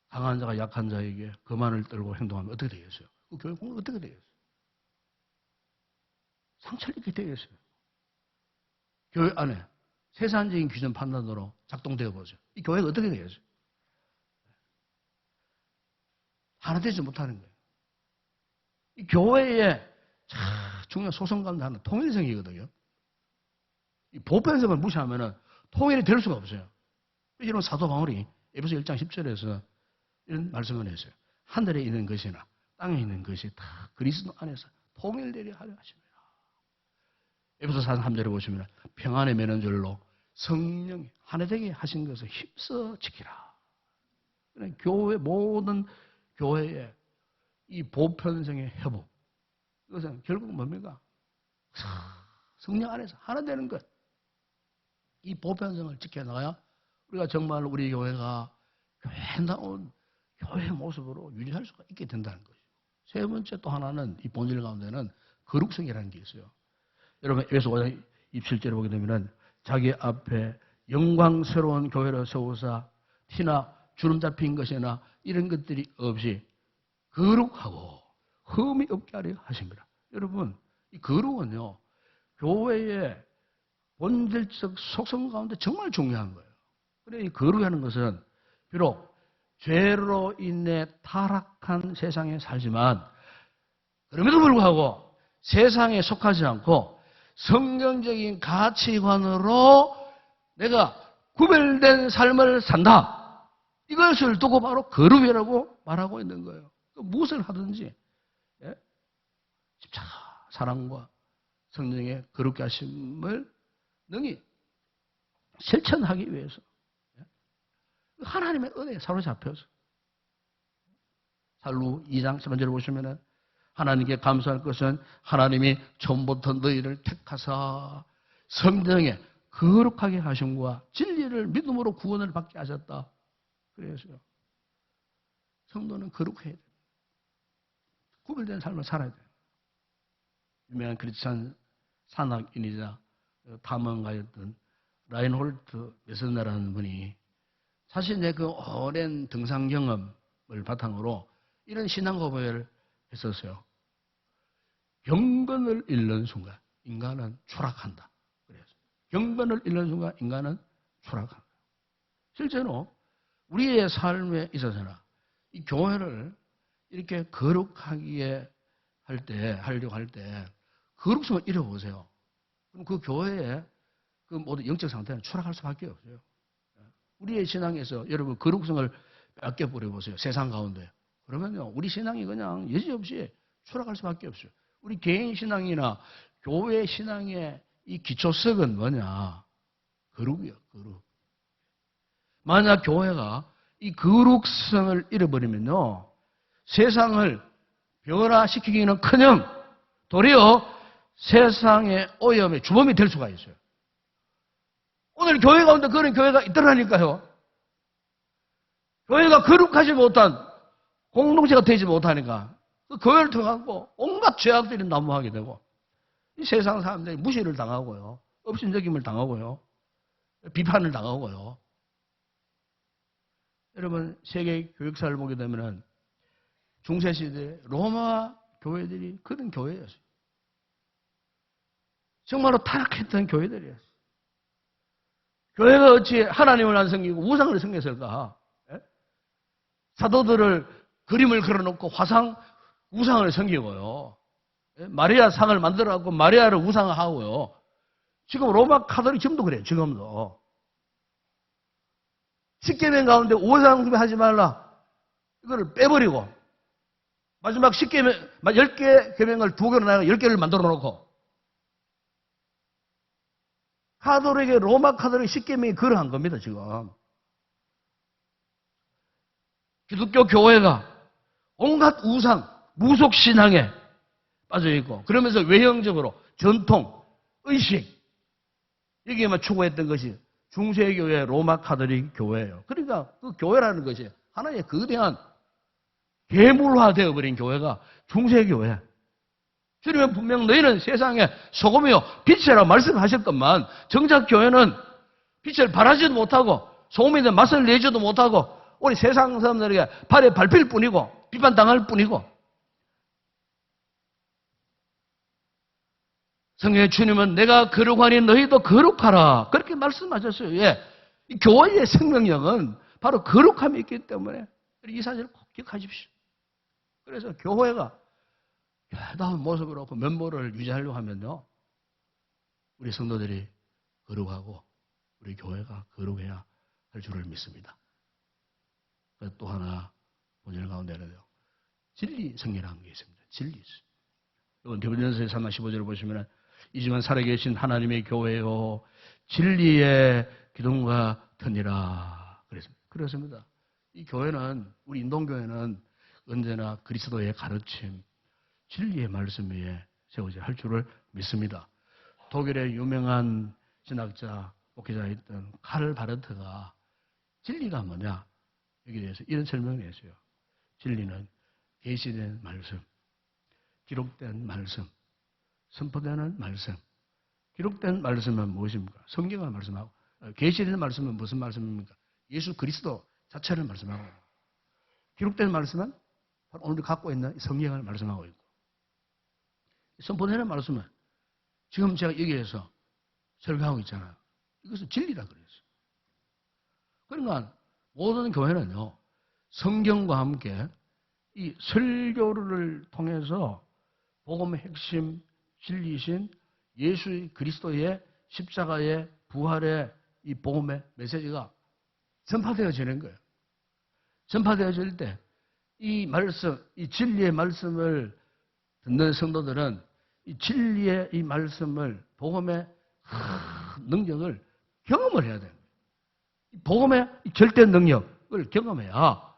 강한 자가 약한 자에게 거만을 떨고 행동하면 어떻게 되겠어요? 그 교회 공은 어떻게 되겠어요? 상처를 입게 되겠어요. 교회 안에 세상적인 기준 판단으로 작동되어 보죠. 이 교회가 어떻게 되겠어요? 하나 되지 못하는 거예요. 이 교회의 중요한 소송감도 하나 통일성이거든요. 이 보편성을 무시하면 통일이 될 수가 없어요. 이런 사도 바울이 에베소 1장 10절에서 이런 말씀을 했어요. 하늘에 있는 것이나 땅에 있는 것이 다 그리스도 안에서 통일되려 하려 하십니다. 에베소 4장 3절에 보시면 평안의 매는 줄로 성령이 하나 되게 하신 것을 힘써 지키라. 교회 모든 교회의 이 보편성의 회복. 이것은 결국 뭡니까? 성령 안에서 하나 되는 것. 이 보편성을 지켜나가야 우리가 정말 우리 교회가 교회다운 교회 모습으로 유지할 수가 있게 된다는 거죠. 세 번째 또 하나는 이 본질 가운데는 거룩성이라는 게 있어요. 여러분 에베소 5장 27절에 보게 되면은 자기 앞에 영광스러운 교회를 세우사 티나 주름 잡힌 것이나 이런 것들이 없이 거룩하고 흠이 없게 하려 하십니다. 여러분 이 거룩은요 교회의 본질적 속성 가운데 정말 중요한 거예요. 그래 이 거룩하는 것은 비록 죄로 인해 타락한 세상에 살지만 그럼에도 불구하고 세상에 속하지 않고 성경적인 가치관으로 내가 구별된 삶을 산다. 이것을 두고 바로 거룩이라고 말하고 있는 거예요. 무엇을 하든지 십자가 사랑과 성령의 거룩게 하심을 능히 실천하기 위해서 하나님의 은혜에 사로잡혀서 살루 2장 3절을 보시면은 하나님께 감사할 것은 하나님이 처음부터 너희를 택하사 성령에 거룩하게 하심과 진리를 믿음으로 구원을 받게 하셨다. 그래서요. 성도는 거룩해야 돼요. 구별된 삶을 살아야 돼요. 유명한 크리스찬 산악인이자 탐험가였던 라인홀트 메서너라는 분이 자신의 그 오랜 등산 경험을 바탕으로 이런 신앙 고백을 했었어요. 경건을 잃는 순간 인간은 추락한다. 그래서 경건을 잃는 순간 인간은 추락한다. 실제로 우리의 삶에 있어서나 이 교회를 이렇게 거룩하게 하려고 할 때 거룩성을 잃어보세요. 그럼 그 교회의 그 모든 영적 상태는 추락할 수밖에 없어요. 우리의 신앙에서 여러분 거룩성을 뺏겨버려 보세요. 세상 가운데. 그러면요, 우리 신앙이 그냥 여지없이 추락할 수밖에 없어요. 우리 개인 신앙이나 교회 신앙의 이 기초석은 뭐냐? 거룩이요, 거룩. 만약 교회가 이 거룩성을 잃어버리면요, 세상을 변화시키기는커녕 도리어 세상의 오염의 주범이 될 수가 있어요. 오늘 교회 가운데 그런 교회가 있더라니까요. 교회가 거룩하지 못한 공동체가 되지 못하니까 그 교회를 통하고 온갖 죄악들이 난무하게 되고 이 세상 사람들이 무시를 당하고요. 업신여김을 당하고요. 비판을 당하고요. 여러분 세계 교육사를 보게 되면은 중세시대 로마 교회들이 그런 교회였어요. 정말로 타락했던 교회들이었어요. 교회가 어찌 하나님을 안 섬기고 우상을 섬겼을까? 예? 사도들을 그림을 그려놓고 우상을 섬기고요. 예? 마리아 상을 만들어갖고 마리아를 우상하고요. 지금 로마 카톨릭 지금도 그래요. 지금도. 10계명 가운데 우상 숭배하지 말라. 이거를 빼버리고 마지막 10개 계명을 2개로 나눠 10개를 만들어 놓고 카톨릭의 로마 카톨릭 10계명이 그러한 겁니다, 지금. 기독교 교회가 온갖 우상, 무속신앙에 빠져있고, 그러면서 외형적으로 전통, 의식, 여기에만 추구했던 것이 중세교회 로마 카톨릭 교회예요. 그러니까 그 교회라는 것이 하나의 거대한 괴물화되어 버린 교회가 중세교회. 주님은 분명 너희는 세상에 소금이요 빛이라고 말씀하셨건만 정작 교회는 빛을 발하지도 못하고 소금인데 맛을 내지도 못하고 우리 세상 사람들에게 발에 밟힐 뿐이고 비판당할 뿐이고 성경의 주님은 내가 거룩하니 너희도 거룩하라 그렇게 말씀하셨어요. 예. 이 교회의 생명력은 바로 거룩함이 있기 때문에 이 사실을 꼭 기억하십시오. 그래서 교회가 다운 모습으로 그 면모를 유지하려고 하면요. 우리 성도들이 거룩하고 우리 교회가 거룩해야 할 줄을 믿습니다. 또 하나 본질 가운데는요. 진리 성리라는 게 있습니다. 진리. 이건 디모데전서 3장 15절을 보시면 이 시간 살아계신 하나님의 교회요 진리의 기둥과 터니라 그랬습니다. 이 교회는 우리 인동교회는 언제나 그리스도의 가르침 진리의 말씀 위에 세워져야 할 줄을 믿습니다. 독일의 유명한 신학자, 목회자였던 카를 바르트가 진리가 뭐냐? 여기에 대해서 이런 설명을 했어요. 진리는 계시된 말씀, 기록된 말씀, 선포되는 말씀. 기록된 말씀은 무엇입니까? 성경을 말씀하고, 계시된 말씀은 무슨 말씀입니까? 예수 그리스도 자체를 말씀하고, 기록된 말씀은 바로 오늘 갖고 있는 성경을 말씀하고 있고, 선포되는 말씀은 지금 제가 여기에서 설교하고 있잖아요. 이것은 진리라 그랬어요. 그러니까 모든 교회는요, 성경과 함께 이 설교를 통해서 복음의 핵심 진리이신 예수 그리스도의 십자가의 부활의 이 복음의 메시지가 전파되어지는 거예요. 전파되어질 때 이 말씀, 이 진리의 말씀을 듣는 성도들은 이 진리의 이 말씀을, 복음의 능력을 경험을 해야 돼요. 복음의 절대 능력을 경험해야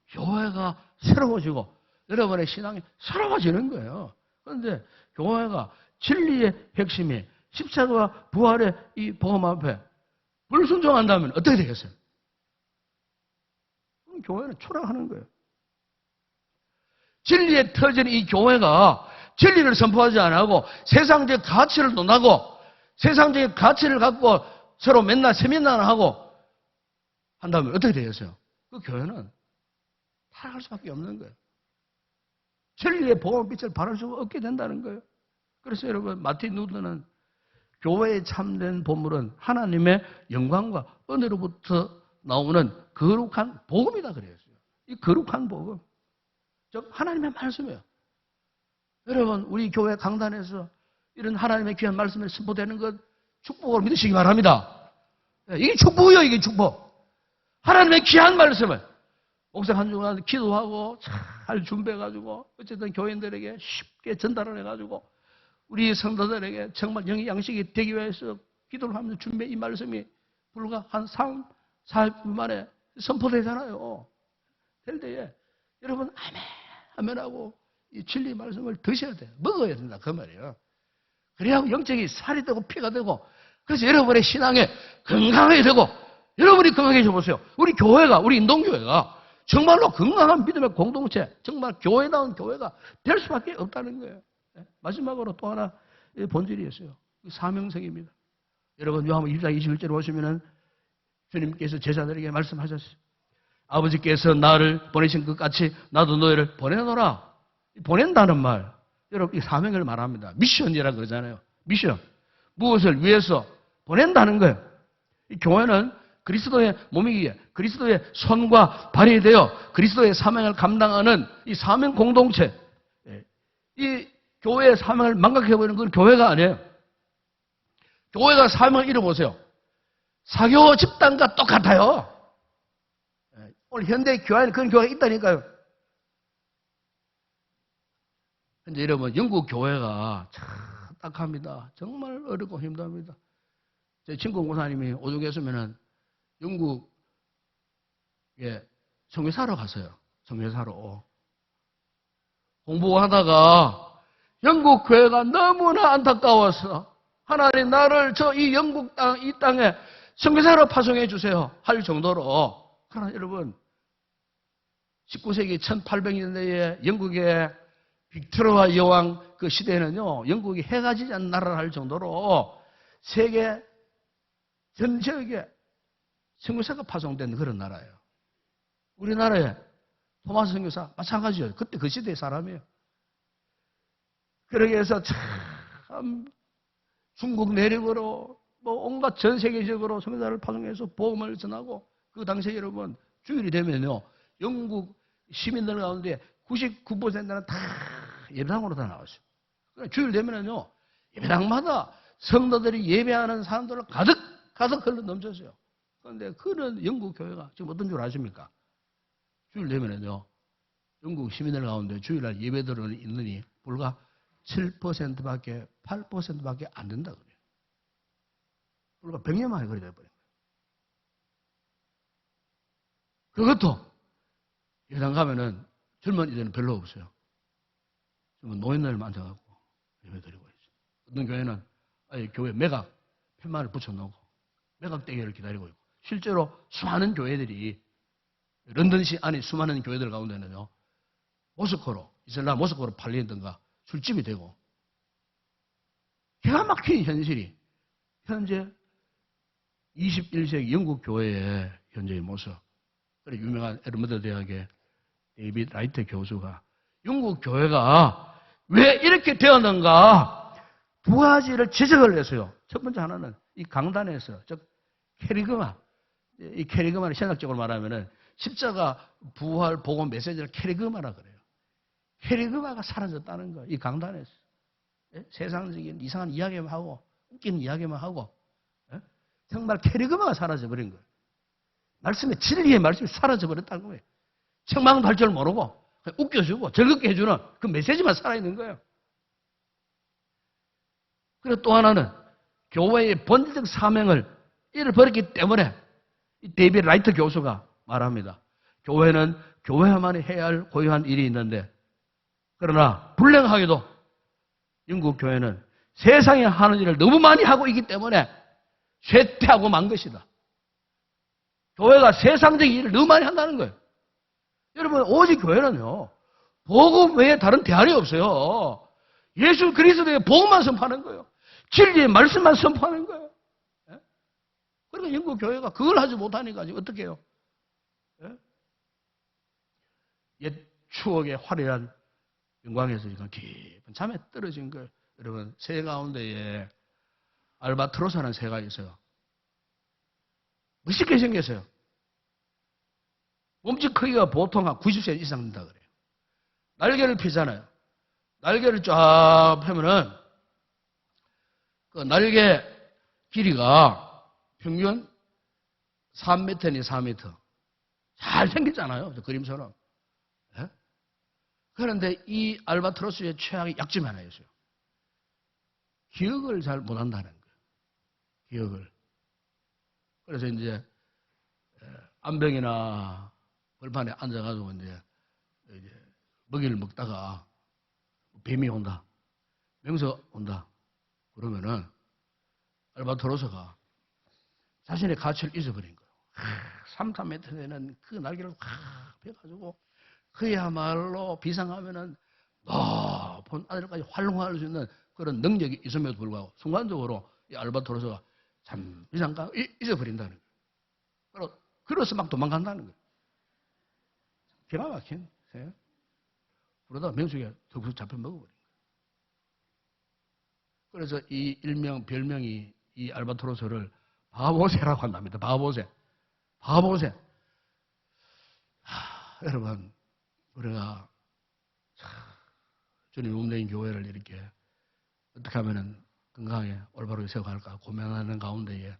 교회가 새로워지고 여러분의 신앙이 새로워지는 거예요. 그런데 교회가 진리의 핵심이 십자가와 부활의 이 복음 앞에 불순종한다면 어떻게 되겠어요? 그럼 교회는 추락하는 거예요. 진리에 터진 이 교회가 진리를 선포하지 않고 세상적 가치를 논하고 세상적인 가치를 갖고 서로 맨날 세미나를 하고 한다면 어떻게 되겠어요? 그 교회는 타락할 수밖에 없는 거예요. 진리의 복음 빛을 발할 수가 없게 된다는 거예요. 그래서 여러분, 마틴 루터는 교회의 참된 보물은 하나님의 영광과 은혜로부터 나오는 거룩한 복음이다 그랬어요. 이 거룩한 복음, 즉 하나님의 말씀이에요. 여러분, 우리 교회 강단에서 이런 하나님의 귀한 말씀이 선포되는 것 축복으로 믿으시기 바랍니다. 이게 축복이에요. 이게 축복. 하나님의 귀한 말씀을 목사 한 주간 기도하고 잘 준비해가지고 어쨌든 교인들에게 쉽게 전달을 해가지고 우리 성도들에게 정말 영의 양식이 되기 위해서 기도를 하면서 준비해 이 말씀이 불과 한 3, 4분 만에 선포되잖아요. 될 때에 여러분 아멘, 아멘하고 이 진리 말씀을 드셔야 돼요. 먹어야 된다 그 말이에요. 그래야 영적이 살이 되고 피가 되고 그래서 여러분의 신앙에 건강하게 되고 여러분이 건강해져 보세요. 우리 교회가, 우리 인동교회가 정말로 건강한 믿음의 공동체, 정말 교회다운 교회가 될 수밖에 없다는 거예요. 마지막으로 또 하나 본질이 있어요. 사명성입니다. 여러분 요한복음 1장 21절에 보시면은 주님께서 제자들에게 말씀하셨어요. 아버지께서 나를 보내신 것 같이 나도 너희를 보내노라. 보낸다는 말, 여러분 이 사명을 말합니다. 미션이라 그러잖아요. 미션. 무엇을 위해서 보낸다는 거예요. 이 교회는 그리스도의 몸이기에 그리스도의 손과 발이 되어 그리스도의 사명을 감당하는 이 사명 공동체. 이 교회의 사명을 망각해버리는 건 교회가 아니에요. 교회가 사명을 잃어보세요. 사교 집단과 똑같아요. 오늘 현대 교회는 그런 교회가 있다니까요. 근데 여러분, 영국 교회가 참 딱합니다. 정말 어렵고 힘듭니다. 제 친구 목사님이 오죽 했으면은 영국에 선교사로 갔어요. 선교사로. 공부하다가 영국 교회가 너무나 안타까워서 하나님 나를 이 영국 땅, 이 땅에 선교사로 파송해 주세요 할 정도로. 그러나 여러분 19세기 1800년대에 영국의 빅토리아 여왕 그 시대에는요, 영국이 해가 지지 않는 나라를 할 정도로 세계 전 지역에 선교사가 파송된 그런 나라예요. 우리나라에 토마스 선교사 마찬가지예요. 그때 그 시대의 사람이에요. 그러기 위해서 참 중국 내륙으로 뭐 온갖 전 세계적으로 선교사를 파송해서 복음을 전하고 그 당시에 여러분 주일이 되면요, 영국 시민들 가운데 99%는 다 예배당으로 다 나왔어요. 그러니까 주일 되면은요, 예배당마다 성도들이 예배하는 사람들로 가득 흘러 넘쳤어요. 그런데 그런 영국 교회가 지금 어떤 줄 아십니까? 주일 되면은요, 영국 시민들 가운데 주일날 예배들은 있느니 불과 7%밖에 8%밖에 안 된다 그래요. 불과 100년 만에 그래 돼버린 거예요. 그것도 예배당 가면은 젊은 이들은 별로 없어요. 노인들 앉아갖고 예배 드리고 있어요. 어떤 교회는 교회 매각 편만을 붙여놓고 매각 대회를 기다리고 있고 실제로 수많은 교회들이 런던시 안에 수많은 교회들 가운데는요 모스크로 이슬람 모스크로 팔리던가 술집이 되고 기가 막힌 현실이 현재 21세기 영국 교회의 현재의 모습. 그래 유명한 에드먼드 대학의 데이빗 라이트 교수가 영국 교회가 왜 이렇게 되었는가 두 가지를 지적을 했어요. 첫 번째 하나는 이 강단에서 즉 캐리그마 이 캐리그마를 신학적으로 말하면은 십자가 부활 복음 메시지를 캐리그마라 그래요. 캐리그마가 사라졌다는 거예요. 이 강단에서 세상적인 이상한 이야기만 하고 웃기는 이야기만 하고 정말 캐리그마가 사라져버린 거예요. 말씀의 진리의 말씀이 사라져버렸다는 거예요. 책망도 할 줄 모르고 웃겨주고 즐겁게 해주는 그 메시지만 살아있는 거예요. 그리고 또 하나는 교회의 본질적 사명을 잃어버렸기 때문에 이 데이빗 라이트 교수가 말합니다. 교회는 교회만이 해야 할 고유한 일이 있는데 그러나 불행하게도 영국 교회는 세상에 하는 일을 너무 많이 하고 있기 때문에 쇠퇴하고 만 것이다. 교회가 세상적인 일을 너무 많이 한다는 거예요. 여러분 오직 교회는요. 복음 외에 다른 대안이 없어요. 예수 그리스도의 복음만 선포하는 거예요. 진리의 말씀만 선포하는 거예요. 그러니까 영국 교회가 그걸 하지 못하니까 지금 어떻게 해요? 옛 추억의 화려한 영광에서 지금 깊은 잠에 떨어진 거예요. 여러분 새 가운데에 알바트로스라는 새가 있어요. 멋있게 생겼어요. 몸집 크기가 보통 한 90cm 이상 된다 그래요. 날개를 펴잖아요. 날개를 쫙 펴면은 그 날개 길이가 평균 3m니 4m. 잘 생겼잖아요. 저 그림처럼. 예? 그런데 이 알바트로스의 최악의 약점이 하나 있어요. 기억을 잘 못한다는 거예요. 기억을. 그래서 이제 안병이나 벌판에 앉아가지고 이제 먹이를 먹다가 뱀이 온다, 맹수 온다 그러면은 알바트로스가 자신의 가치를 잊어버린 거예요. 3, 4m 되는 그 날개를 확 펴가지고 그야말로 비상하면은 높은 하늘까지 활용할 수 있는 그런 능력이 있음에도 불구하고 순간적으로 이 알바트로스가 참 비상가 잊어버린다는 거예요. 그래서 막 도망간다는 거예요. 기가 막힌 새. 그러다 맹수가 덕수 잡혀 먹어버린 거예요. 그래서 이 일명 별명이 이 알바트로스를 바보새라고 한답니다. 바보새. 바보새. 여러분 우리가 주님 운명인 교회를 이렇게 어떻게 하면 건강하게 올바르게 세워갈까 고민하는 가운데에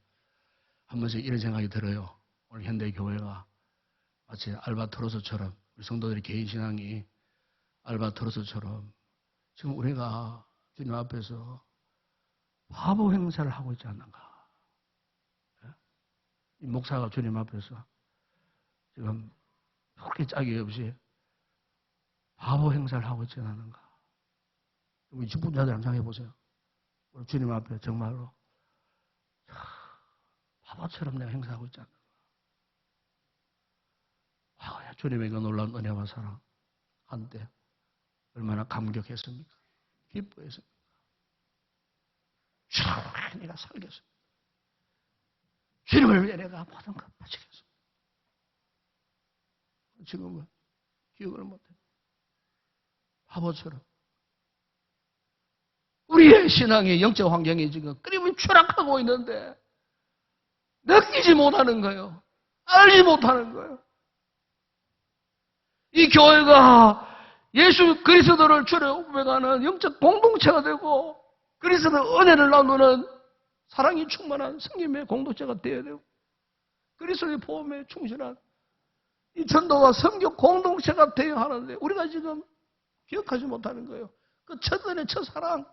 한 번씩 이런 생각이 들어요. 오늘 현대 교회가 마치 알바트로스처럼 우리 성도들의 개인 신앙이 알바트로스처럼 지금 우리가 주님 앞에서 바보 행사를 하고 있지 않는가. 이 목사가 주님 앞에서 지금 그렇게 짝이 없이 바보 행사를 하고 있지 않는가. 우리 직분자들 한번 생각해 보세요. 우리 주님 앞에 정말로 바보처럼 내가 행사하고 있지 않는가. 와, 주님의 그 놀라운 은혜와 사랑 한때 얼마나 감격했습니까? 기뻐했습니까? 참 내가 살겠습니다. 주님을 위해 내가 모든 것 바치겠습니다. 지금은 기억을 못해. 바보처럼. 우리의 신앙의 영적 환경이 지금 끊임없이 추락하고 있는데 느끼지 못하는 거예요. 알지 못하는 거예요. 이 교회가 예수 그리스도를 주로 고백하는 영적 공동체가 되고 그리스도 은혜를 나누는 사랑이 충만한 성김의 공동체가 되어야 되고 그리스도의 보험에 충실한 이 전도와 성교 공동체가 되어야 하는데 우리가 지금 기억하지 못하는 거예요. 그 첫은혜 첫사랑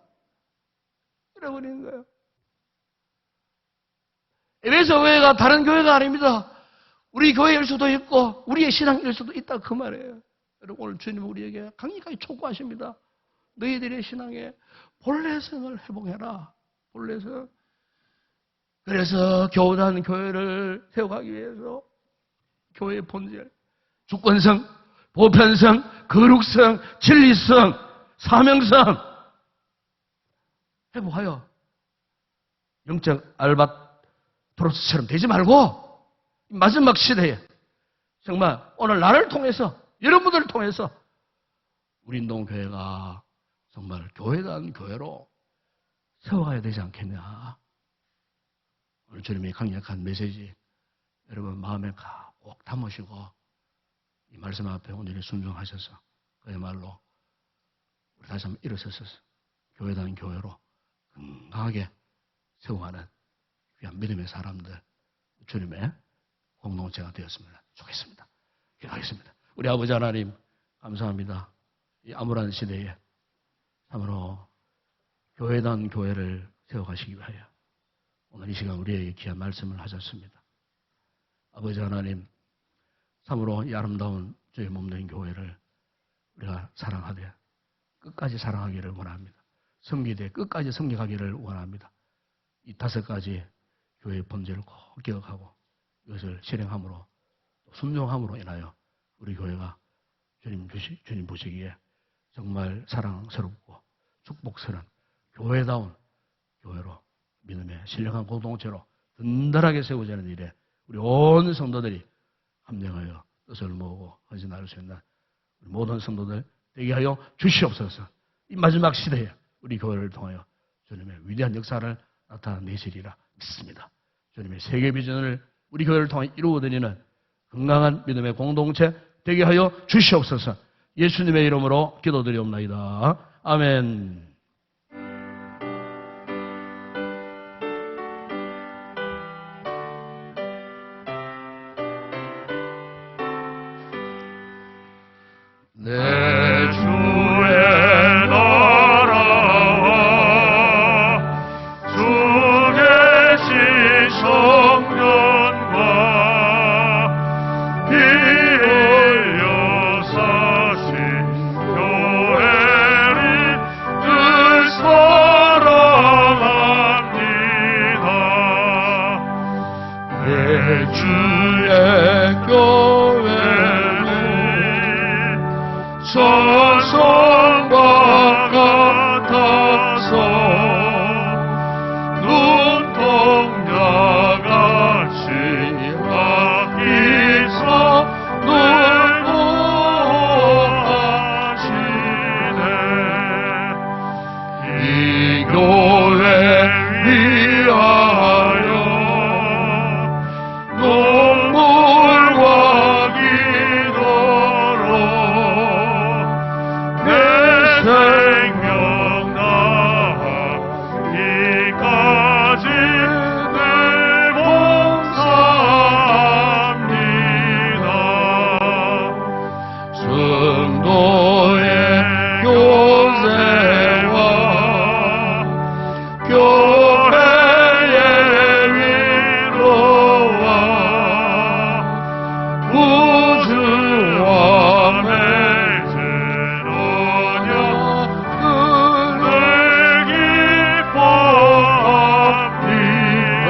잃어버리는 거예요. 에베소 교회가 다른 교회가 아닙니다. 우리 교회일 수도 있고 우리의 신앙일 수도 있다 그 말이에요. 여러분 오늘 주님 우리에게 강력하게 촉구하십니다. 너희들의 신앙에 본래성을 회복해라. 몰라서. 그래서 교단 교회를 세워가기 위해서 교회의 본질, 주권성, 보편성, 거룩성, 진리성, 사명성 회복하여 영적 알바트로스처럼 되지 말고 마지막 시대에 정말 오늘 나를 통해서 여러분들을 통해서 우리 인동교회가 정말 교회단 교회로 세워가야 되지 않겠냐. 오늘 주님의 강력한 메시지 여러분 마음에 꼭 담으시고 이 말씀 앞에 온전히 순종하셔서 그야말로 우리 다시 한번 일어서서 교회단 교회로 건강하게 세워가는 귀한 믿음의 사람들 주님의 공동체가 되었으면 좋겠습니다. 기도하겠습니다. 우리 아버지 하나님 감사합니다. 이 암울한 시대에 참으로 교회단 교회를 세워가시기 위하여 오늘 이 시간 우리에게 귀한 말씀을 하셨습니다. 아버지 하나님 참으로 이 아름다운 주의 몸된 교회를 우리가 사랑하되 끝까지 사랑하기를 원합니다. 섬기되 끝까지 섬겨가기를 원합니다. 이 5가지 교회의 본질을 꼭 기억하고 이것을 실행함으로 순종함으로 인하여 우리 교회가 주님 보시기에 정말 사랑스럽고 축복스러운 교회다운 교회로 믿음의 신령한 공동체로 든든하게 세워지는 일에 우리 온 성도들이 함령하여 뜻을 모으고 헌신할 수 있는 우리 모든 성도들 되게 하여 주시옵소서. 이 마지막 시대에 우리 교회를 통하여 주님의 위대한 역사를 나타내시리라 믿습니다. 주님의 세계 비전을 우리 교회를 통해 이루어드리는 건강한 믿음의 공동체 되게 하여 주시옵소서. 예수님의 이름으로 기도드리옵나이다. 아멘. 내 주의 나라와 주 계신 성전과 피 흘려 사신 교회를 늘 사랑합니다. 내 주의 교회는 서성과 같아서 눈동자같이 아끼사 늘 보호하시네. 이 교회 위하여 눈물과 기도로 내 생명 다하기까지 늘 봉사합니다. 성도의 교세와 교회의 위로와 우주와 맺은 언약을 기뻐합니다.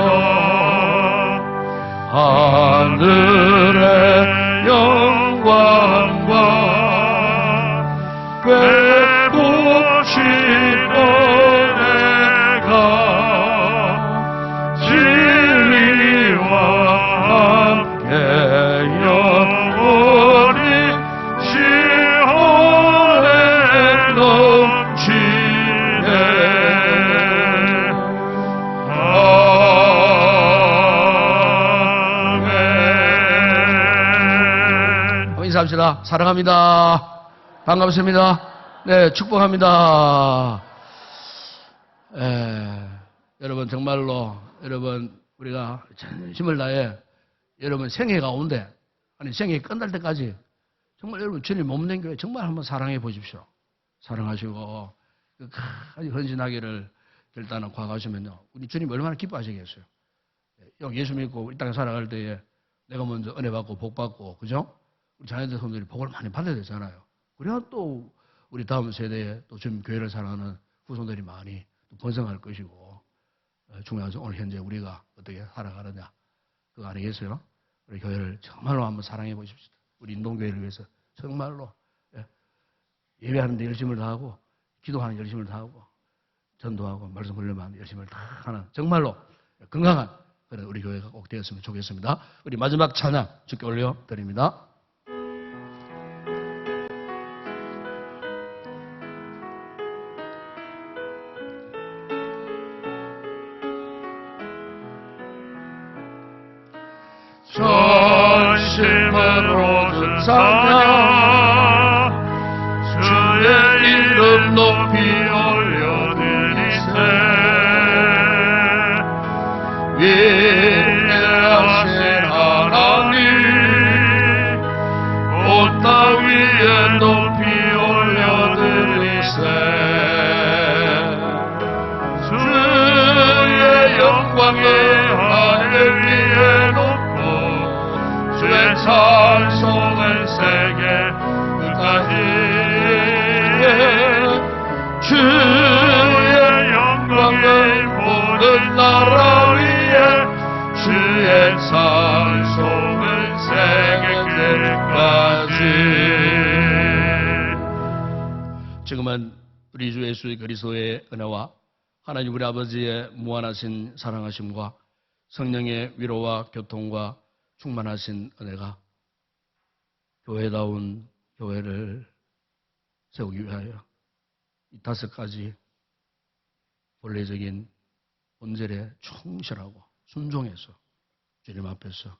하늘의 영광과 베푸시는 내가 진리와 함께 영원히 시온에 넘치네. 아멘. 인사합시다. 사랑합니다. 반갑습니다. 네, 축복합니다. 여러분 정말로 여러분 우리가 힘을 다해 여러분 생애 가운데 아니 생애 끝날 때까지 정말 여러분 주님 몸된 교회 정말 한번 사랑해 보십시오. 사랑하시고 끝까지 헌신하기를 결단하고 과거하시면요 우리 주님 얼마나 기뻐하시겠어요. 예수 믿고 이 땅에 살아갈 때에 내가 먼저 은혜 받고 복 받고 그죠? 우리 자녀들 성도들이 복을 많이 받아야 되잖아요. 그래야 또 우리 다음 세대에 또 주님 교회를 사랑하는 후손들이 많이 또 번성할 것이고 중요하죠. 오늘 현재 우리가 어떻게 살아가느냐 그거 아니겠어요? 우리 교회를 정말로 한번 사랑해 보십시오. 우리 인동교회를 위해서 정말로 예배하는 데 열심을 다하고 기도하는 데 열심을 다하고 전도하고 말씀 훈련하는 데 열심을 다 하는 정말로 건강한 그런 우리 교회가 꼭 되었으면 좋겠습니다. 우리 마지막 찬양 주께 올려드립니다. 전심으로 찬양 주의 이름 높이 올려드리세 위대하신 하나님 온 땅 위에 높이 올려드리세 주의 영광의 하늘 위에 높고 주의 찬송을 세계 끝까지 주의 영광을 보는 나라 위에 주의 찬송을 세계 끝까지. 지금은 우리 주 예수 그리스도의 은혜와 하나님 우리 아버지의 무한하신 사랑하심과 성령의 위로와 교통과 충만하신 은혜가 교회다운 교회를 세우기 위하여 이 5가지 본래적인 본질에 충실하고 순종해서 주님 앞에서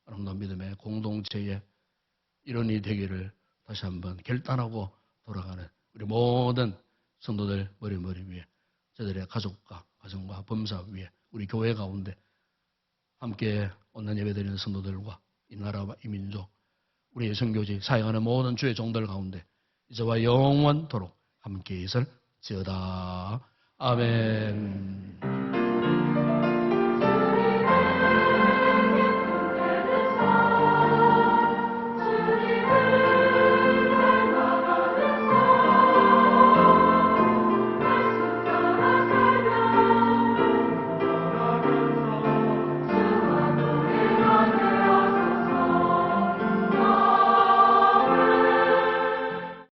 아름다운 믿음의 공동체의 일원이 되기를 다시 한번 결단하고 돌아가는 우리 모든 성도들 머리 위에 저들의 가족과 가정과 범사 위에 우리 교회 가운데 함께 오늘 예배드리는 성도들과 이 나라와 이 민족 우리의 선교지 사역하는 모든 주의 종들 가운데 이제와 영원토록 함께 있을지어다. 아멘.